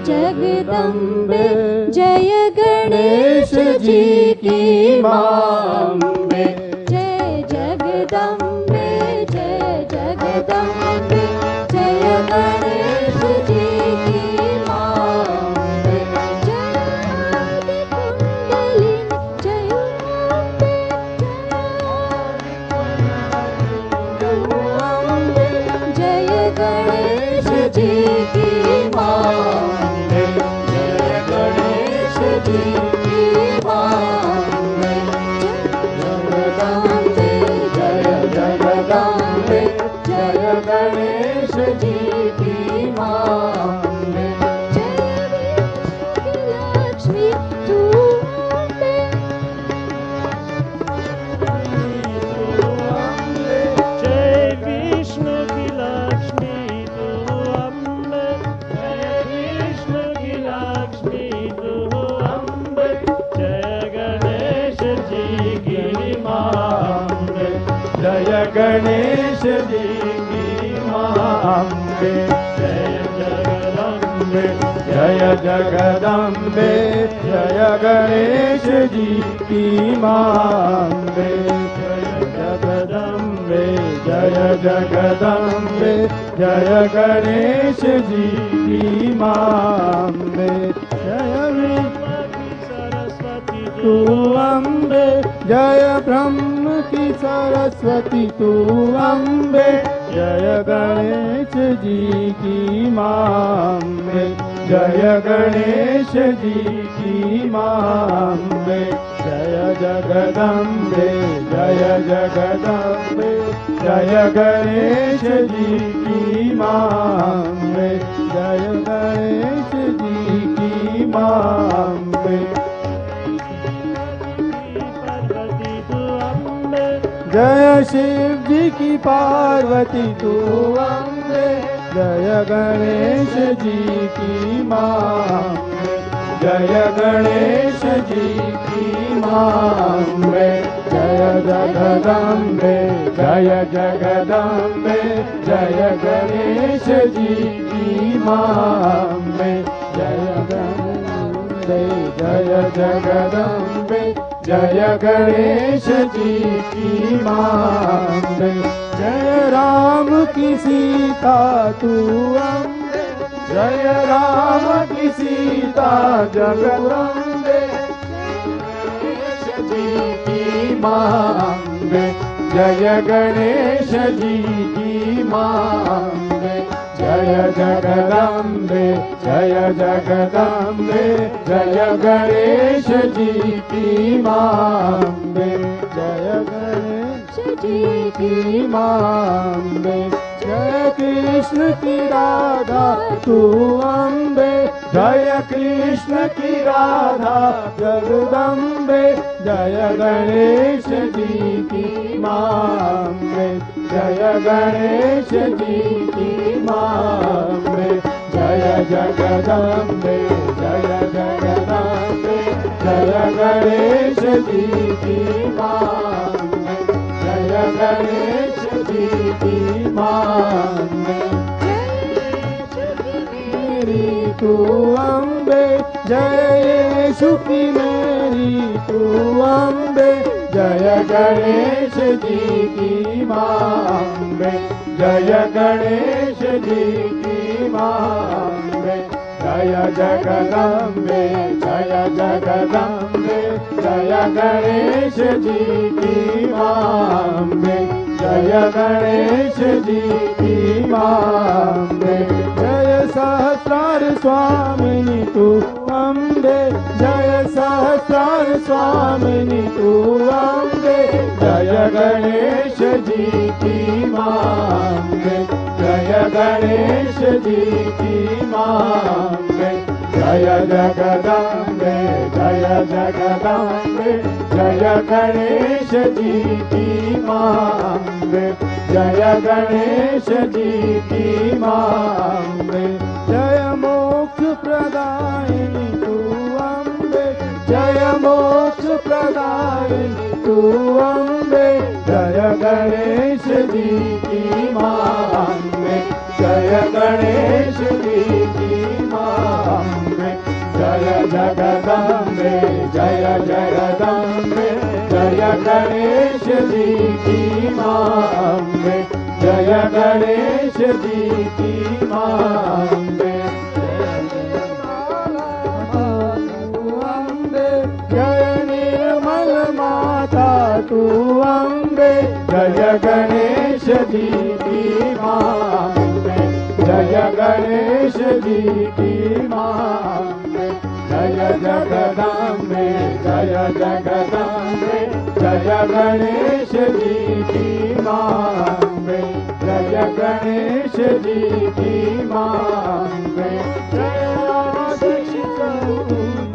Speaker 3: जगदम्बे जय गणेश जी की माँ अम्बे जय जगदम्बे जय जगदम्बे जय गणेश जी की माँ अम्बे जय आदिकुंडलिनी जय अम्बे जय गणेश जी की माँ अम्बे जय गणेश जी की माँ अम्बे जगदम्बे जय जगदम्बे जय गणेश जी की माँ अम्बे जय लक्ष्मी तू अम्बे
Speaker 1: जय विष्णु की लक्ष्मी तू अम्बे जय कृष्ण की लक्ष्मी तू अम्बे जय गणेश जी की माँ अम्बे जय गणेश जी की माँ अम्बे जय जगदम्बे जय जगदम्बे जय गणेश जी की माँ अम्बे जय जगदम्बे जय जगदम्बे जय गणेश जी की माँ अम्बे जय विष्णु की सरस्वती तू अम्बे जय ब्रह्म की सरस्वती तू अम्बे जय गणेश जी की माँ अम्बे जय गणेश जी की माँ अम्बे जय जगदम्बे जय जगदम्बे जय गणेश जी की माँ अम्बे जय गणेश जी की माँ अम्बे जय शिव जी की पार्वती तू अम्बे जय गणेश जी की माँ अम्बे जय गणेश जी की माँ अम्बे जय जगदम्बे जय जगदम्बे जय गणेश जी की माँ अम्बे जय गणेश जय जगदम्बे जय गणेश जी की माँ अम्बे जय राम की सीता तू अम्बे जय राम की सीता जगदम्बे गणेश जी की माँ अम्बे जय गणेश जी की माँ अम्बे जय जगदम्बे जय जगदम्बे जय गणेश जी की माँ अम्बे जय गणेश जी की माँ अम्बे जय कृष्ण की राधा तू अम्बे जय कृष्ण की राधा जगदम्बे जय गणेश जी की माँ अम्बे जय गणेश जी की माँ अम्बे जय जगदम्बे जय जगदम्बे जय गणेश जी की माँ अम्बे जय गणेश जी की माँ अम्बे मेरी तू अम्बे जय यीशु की मेरी तू अम्बे जय गणेश जी की माँ अम्बे जय गणेश जी की माँ अम्बे जय जगदम्बे जय जगदम्बे जय गणेश जी की माँ अम्बे जय गणेश जी की माँ अम्बे जय सहस्रार स्वामिनी तू अम्बे जय सहस्रार स्वामिनी तू अम्बे जय गणेश जी की माँ अम्बे जय गणेश जी की माँ अम्बे जय जगदम्बे जय जगदम्बे जय गणेश जी की माँ अम्बे जय गणेश जी की माँ अम्बे जय मोक्ष प्रदायिनी तू अम्बे जय मोक्ष प्रदायिनी तू अम्बे जय गणेश जी की माँ अम्बे जय गणेश जी की माँ जय जगदम्बे जय जगदम्बे जय गणेश जी की माँ अम्बे जय गणेश जी की माँ अम्बे जय निर्मल माता तू अम्बे जय गणेश जी की माँ अम्बे जय गणेश जी की माँ अम्बे जय जगदम्बे जय जगदम्बे जय गणेश जी की माँ अम्बे जय गणेश जी की माँ अम्बे जय आदि स्वरूप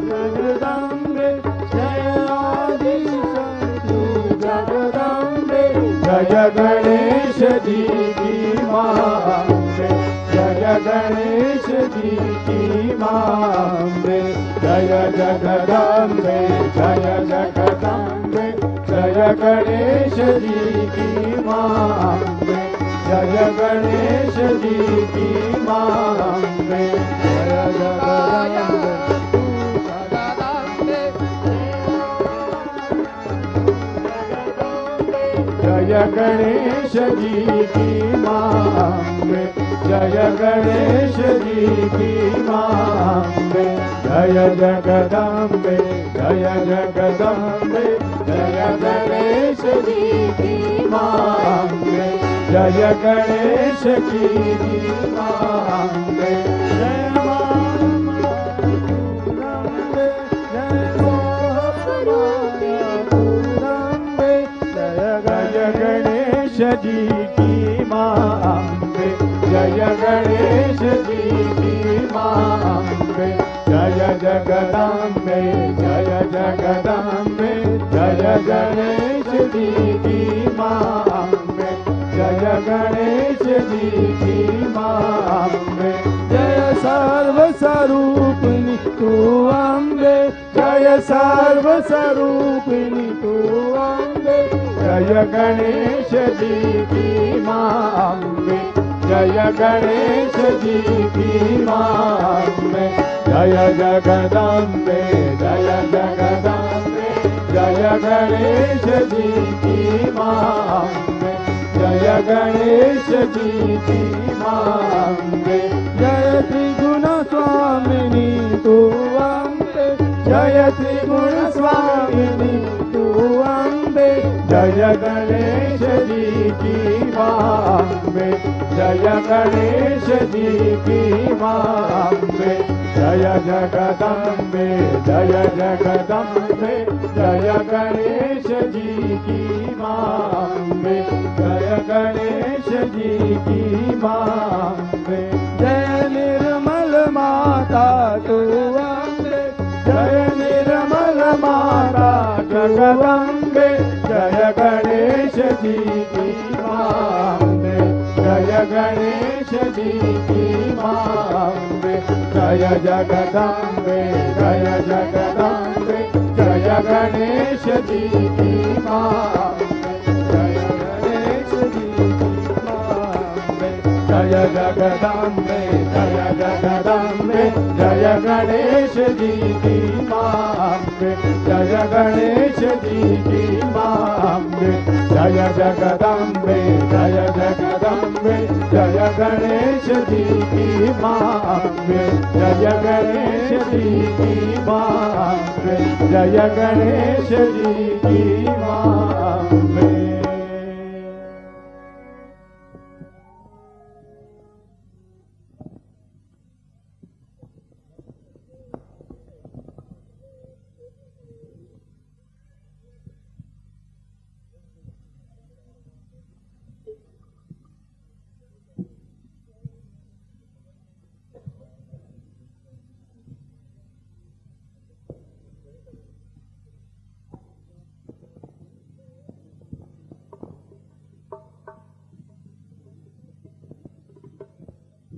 Speaker 1: जगदम्बे जय आदि स्वरूप जगदम्बे जय गणेश जी की माँ अम्बे जय गणेश जी की माँ अम्बे जय जगदम्बे जय जगदम्बे जय गणेश जी की माँ अम्बे जय गणेश जी की माँ अम्बे जय जगदम्बे जय गणेश जी की माँ अम्बे जय गणेश जी की माँ अम्बे जय जगदम्बे जय जगदम्बे जय गणेश जी की माँ अम्बे जय गणेश जी की माँ अम्बे जय माँ अम्बे जय अम्बे जय गणेश जी की माँ अम्बे जय गणेश जी की माँ अम्बे जय जगदम्बे जय जगदम्बे जय गणेश जी की माँ अम्बे जय गणेश जी की माँ अम्बे जय सर्व स्वरूपिणी तू अम्बे जय सर्व स्वरूपिणी तू अम्बे जय गणेश जी की माँ अम्बे जय गणेश जी की माँ अम्बे जय जगदम्बे जय जगदम्बे जय गणेश जी की माँ अम्बे जय गणेश जी की माँ अम्बे जय त्रिगुण स्वामिनी तू अम्बे जय त्रिगुण स्वामिनी तू अम्बे जय गणेश जी की माँ अम्बे जय गणेश जी की माँ अम्बे जय जगदम्बे जय जगदम्बे जय गणेश जी की माँ अम्बे जय गणेश जी की माँ अम्बे जय निर्मल माता तू अम्बे जय निर्मल माता जगदम्बे जय गणेश जी की माँ अम्बे जय गणेश जी की माँ अम्बे जय जगदम्बे जय जगदम्बे जय गणेश जी की माँ जय गणेश जी की माँ जय जगदम्बे जय जगदम्बे जय गणेश जी की माँ जय गणेश जी की माँ जय जगदम्बे जय जगदम्बे जय गणेश जी की माँ जय गणेश जी की माँ जय गणेश जी की माँ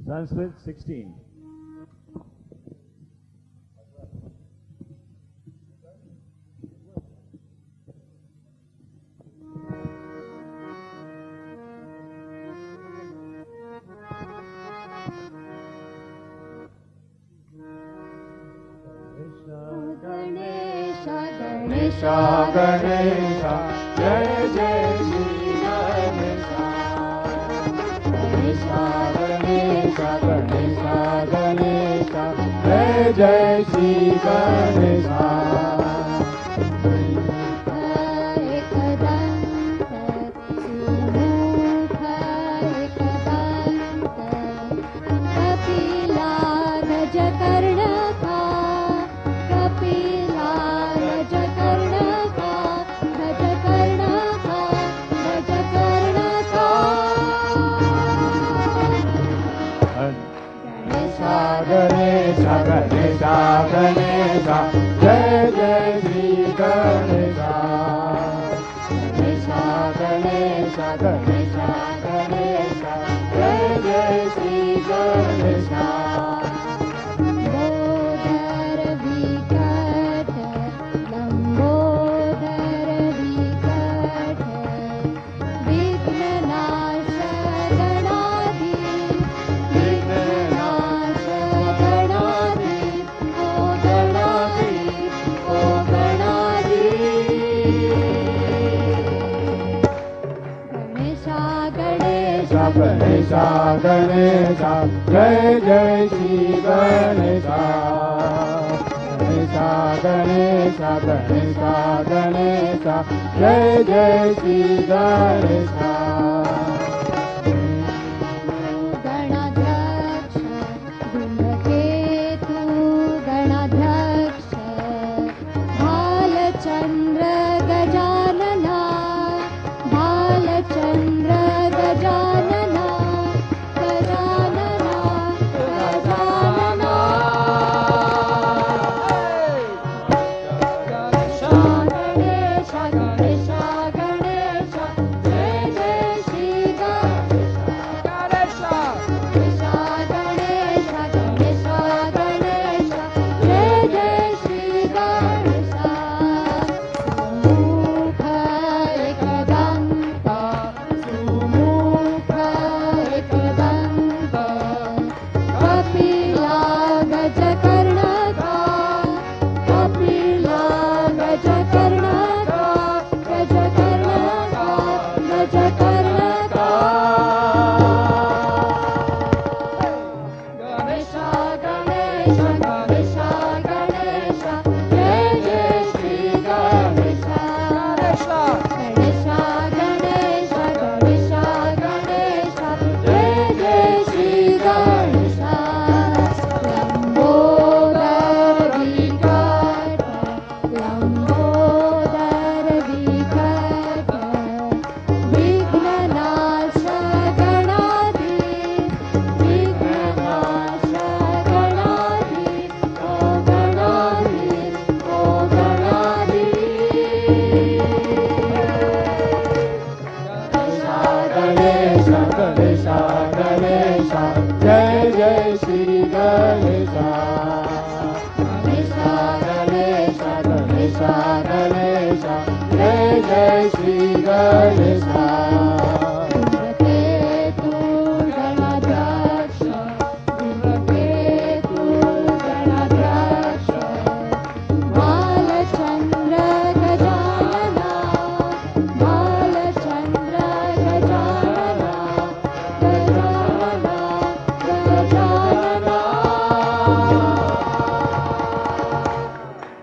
Speaker 1: Sanskrit 16. Ganesha, Ganesha, Jai Jai Shri Ganesha. Ganesha, Ganesha, Ganesha, Ganesha, Jai Jai Shri Ganesha. Ganesha, Ganesha, Ganesha, Jai Jai Shri Ganesha. Ganesha, Ganesha, Ganesha, Ganesha, Jai Jai Shri Ganesha.
Speaker 3: Bother विकट लंबोदर विकट विघ्ननाश गणाधीश विघ्ननाश गणाधीश ओ गणाधीश ओ गणाधीश Ganesha Ganesha
Speaker 1: Ganesha, Ganesha, Jai Jai Shri Ganesha. Ganesha, Ganesha, Ganesha, Ganesha, Jai Jai Shri Ganesha.
Speaker 3: गणाध्यक्ष धूमकेतु गणाध्यक्ष भालचंद्र गजानना भालचंद्र गजानना गजानना गजानना गणेश गणेश गणेश जय जय श्री गणेश गणेश गणेश गणेश गणेश जय जय श्री गणेश सुमुख एकदंत सुमुख एकदंत कपिला गजकर्णका कपिला गजकर्णका गजकर्णका गजकर्णका गणेशा गणेशा गणेशा गणेशा जय जय श्री गणेशा गणेशा गणेशा गणेशा गणेशा गणेशा जय जय श्री गणेशा लंबोदर विकट लंबोदर विकट विघ्ननाश गणाधीश विघ्ननाश गणाधीश ओ गणाधीश ओ गणाधीश
Speaker 1: Ganesha, Ganesha, Ganesha, Jai Jai Shri Ganesha. Ganesha, Ganesha, Ganesha, Ganesha, Jai Jai Shri Ganesha.
Speaker 3: धूमकेतु गणाध्यक्ष धूमकेतु गणाध्यक्ष भालचंद्र गजानना भालचंद्र गजानना गजानना गजानना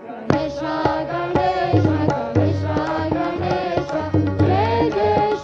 Speaker 3: गणेशा गणेशा गणेशा गणेशा जय जय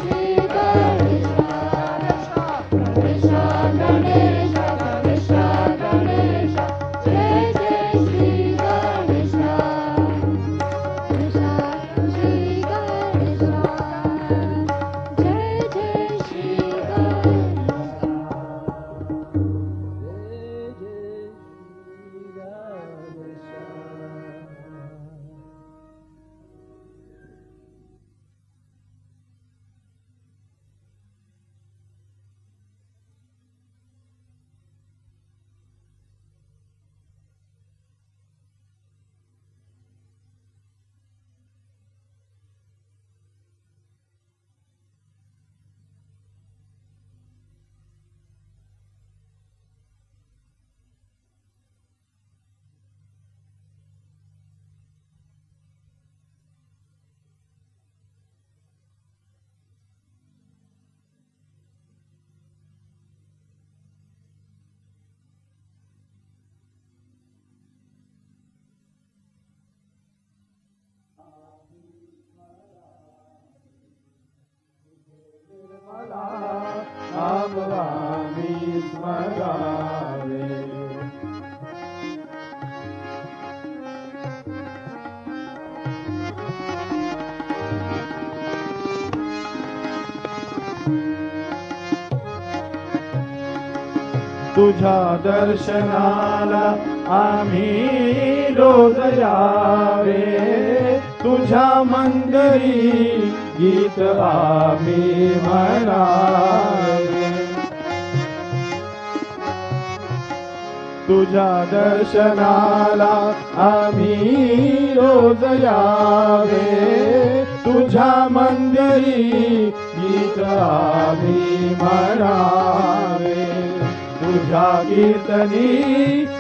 Speaker 1: नाम आम्ही स्मरावे. तुझ्या दर्शनाला आम्ही रोज यावे, तुझ्या मंदिरी गीत आम्ही म्हणावे. तुझ्या दर्शनाला आम्ही रोज यावे, तुझ्या मंदिरी गीत आम्ही म्हणावे. तुझ्या कीर्तनी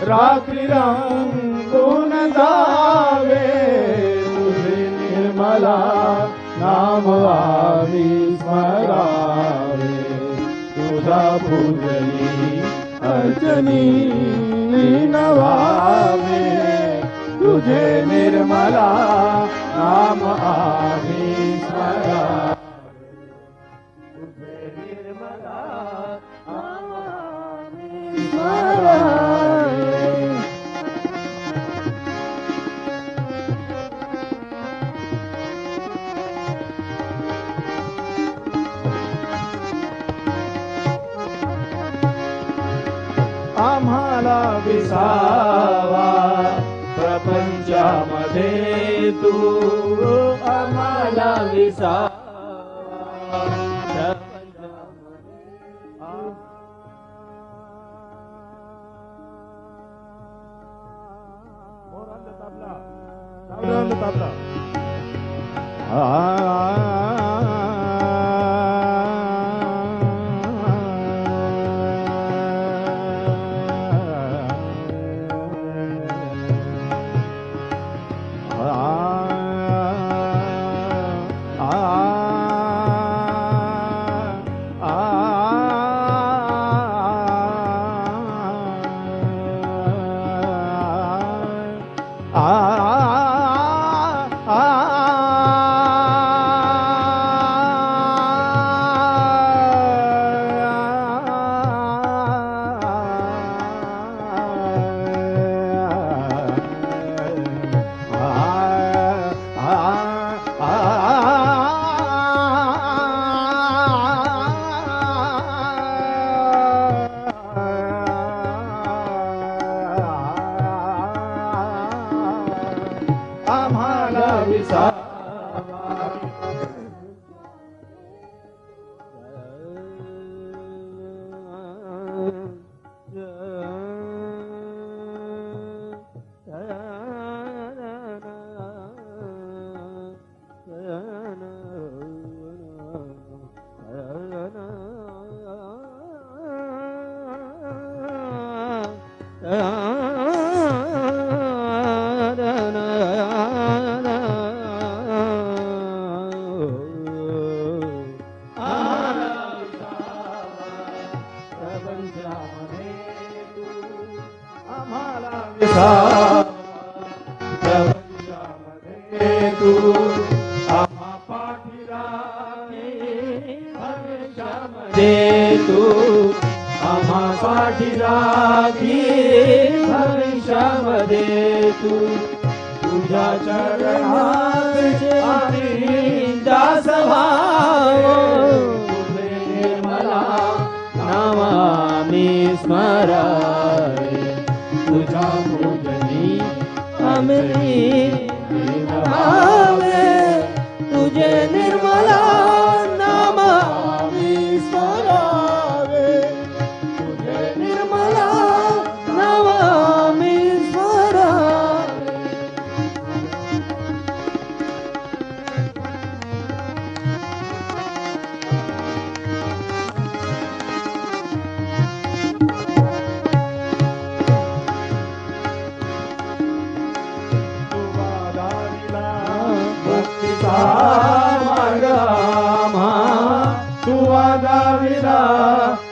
Speaker 1: रात्री रंगून जावे, तुझे निर्मला नाम आम्ही स्मरावे. तुझा पूजनी अर्चनी नवावे, तुझे निर्मला नाम आम्ही स्मरावे. तुझे निर्मला नाम आम्ही स्मरावे. आम्हाला विसावा प्रपंचामध्ये तू, आम्हाला विसावा प्रपंचामध्ये. ताबला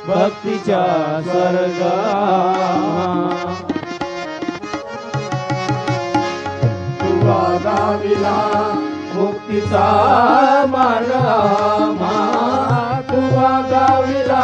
Speaker 1: भक्तीच्या स्वर्गा तुवा दाविला मुक्तीचा मार्ग तुवा दाविला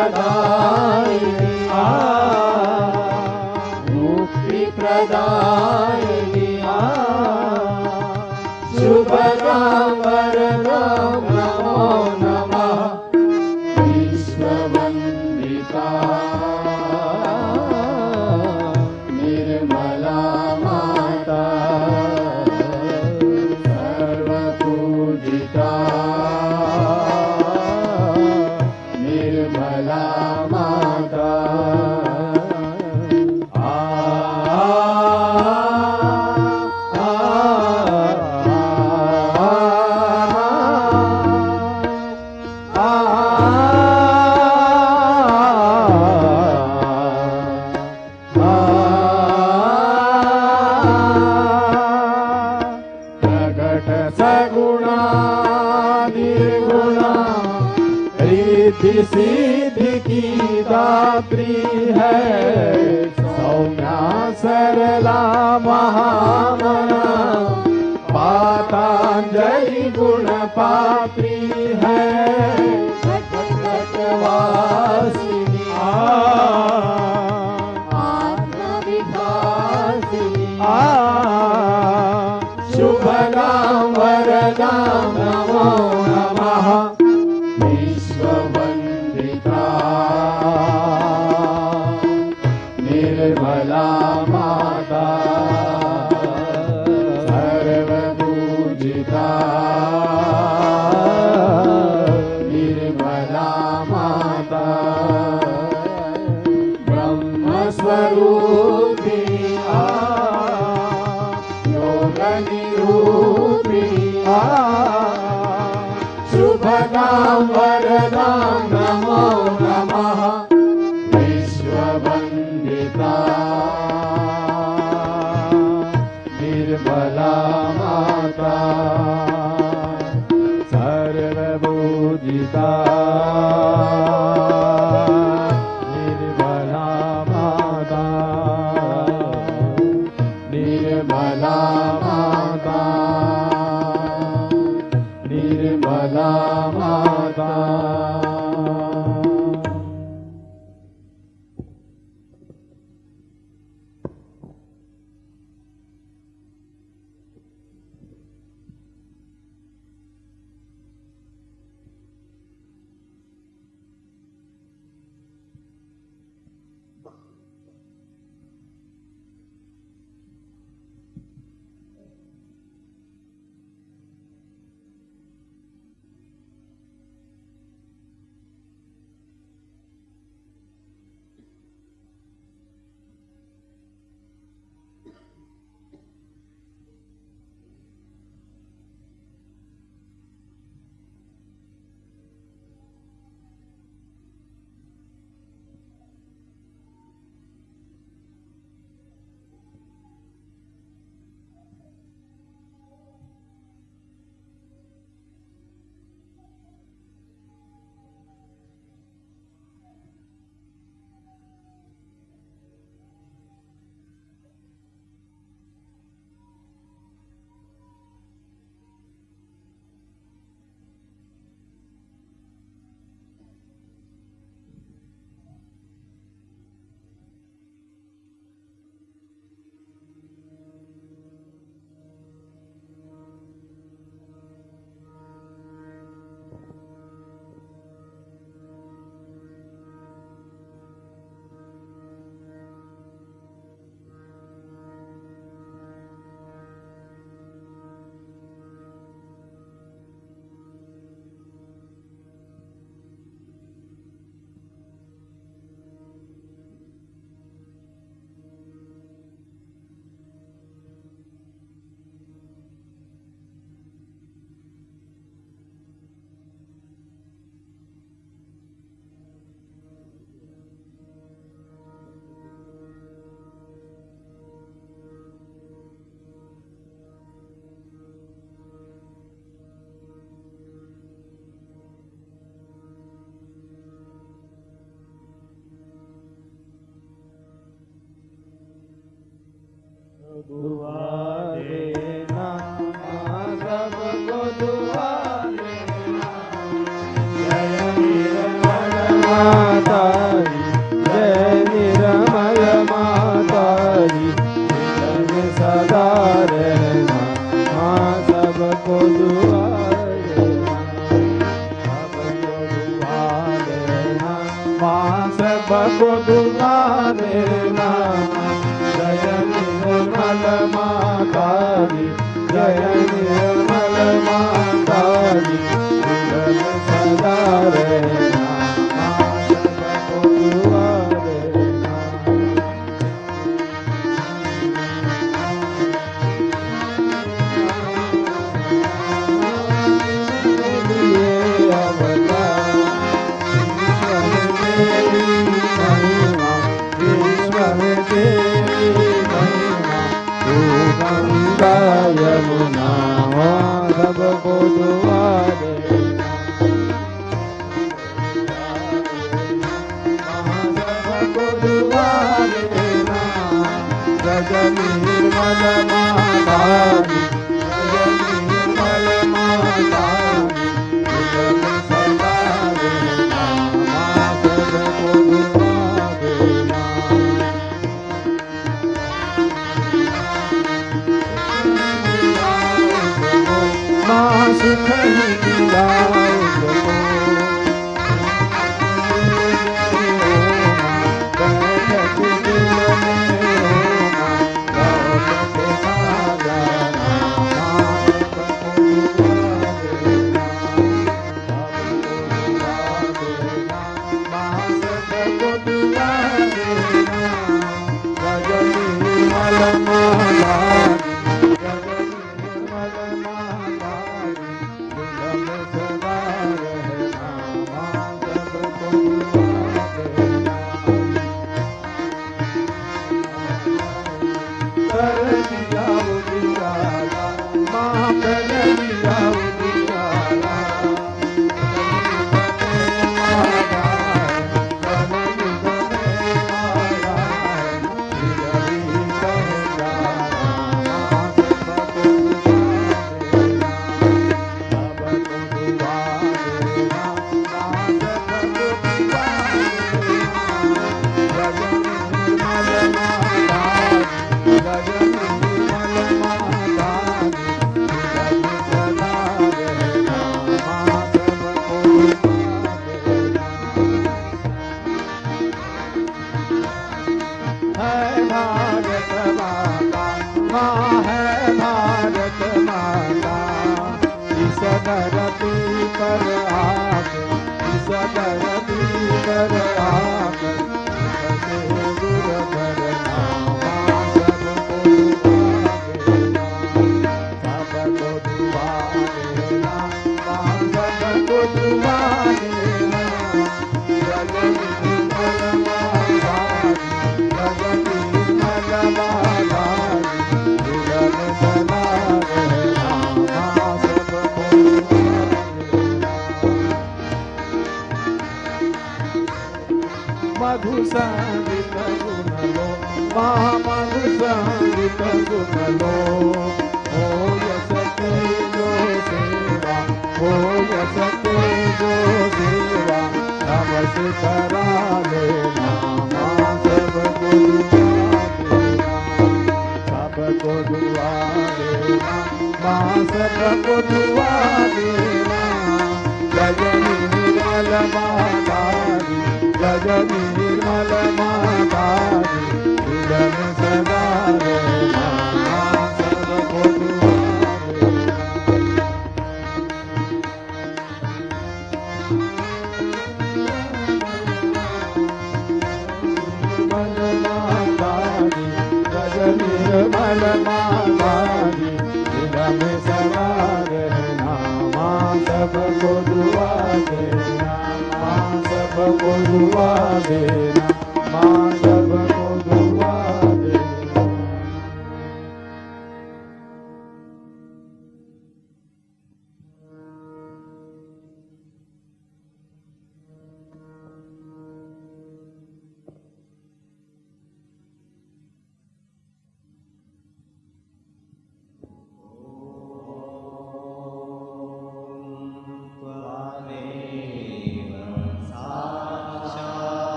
Speaker 1: प्रदायिनी मुक्ति प्रदायिनी शुभदां वरदां नमो नमः विश्ववन्दिता निर्मला माता सर्वपूजिता निर्मला माता सिद्धि की दात्री है सौम्या सरला महामना पातांजलि गुण पात्री है घटवासिनी आत्मविकासिनी शुभदां वरदां नमो नमः विश्ववन्दिता निर्मला माता सर्वपूजिता निर्मला माता ब्रह्मस्वरूपिणी योगनिरूपिणी शुभदां वरदां नमो नमः विश्ववन्दिता निर्मला माता सर्वपूजिता निर्मला माता निर्मला माता निर्मला माता दुआ देना सबको दुआ देना जय निर्मला माता सबको दुआ देना। जय निर्मल माता दी, जय निर्मल माता दी, दिल में सदा रहना, सबको दुआ देना। यमुना सबको दुआ देना, सबको दुआ देना। जय निर्मल माता दी, जय निर्मल माता दी, दिल में सदा रहना, सबको दुआ देना। माँ सुख ही दिलाओ सबको, बैठक दिल में होना, दौलत के खजाना, माँ सबको दुआ देना, माँ सबको दुआ देना। जय निर्मल माता दी, जय निर्मल माता दी, दिल में सदा रहना, माँ सबको दुआ देना। कर दिया उजियारा, माँ कर दिया उजियारा, है भारत माता, माँ है भारत माता। इस धरती पर आकर, इस धरती पर आकर, सबसे दूर करना, माँ सबको दुआ देना, सबको दुआ देना, माँ सबको दुआ देना। जय निर्मल माता दी, जय निर्मल माता दी, दिल में सदा रहना, माँ सबको दुआ देना। मधु संगीत सुन लो, माँ मधु संगीत सुन लो। हो सके जो सेवा, हो सके जो सेवा, हमसे करा लेना, माँ सबको दुआ देना, सबको दुआ देना, माँ सबको दुआ देना। जय निर्मल माता दी, जय निर्मल माता दी, दिल में सदा रहना, माँ सबको दुआ देना। निर्मल माता दी, जय निर्मल माता दी, दिल में सदा रहना, माँ सबको दुआ देना, माँ सबको दुआ देना, माँ सबको दुआ देना।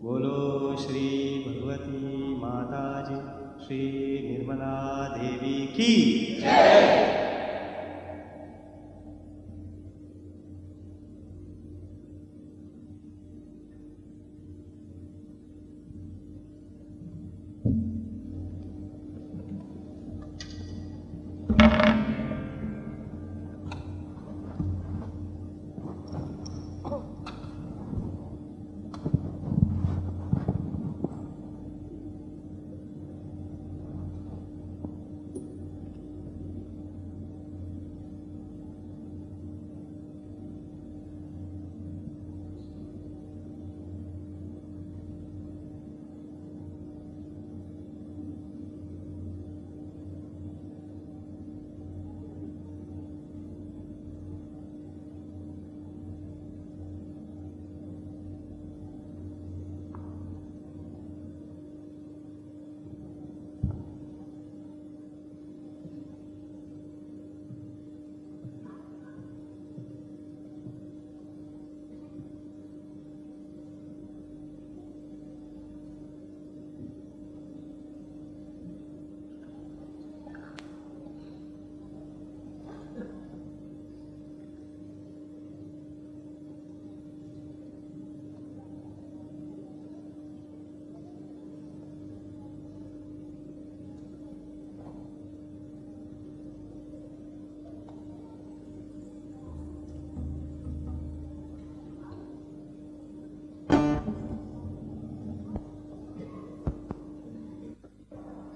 Speaker 4: बोलो श्री भगवती माताजी श्री निर्मला देवी की जय।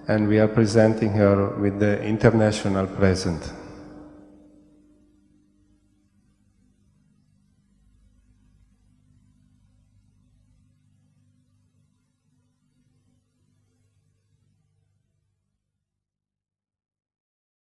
Speaker 5: And we are presenting her with the international present.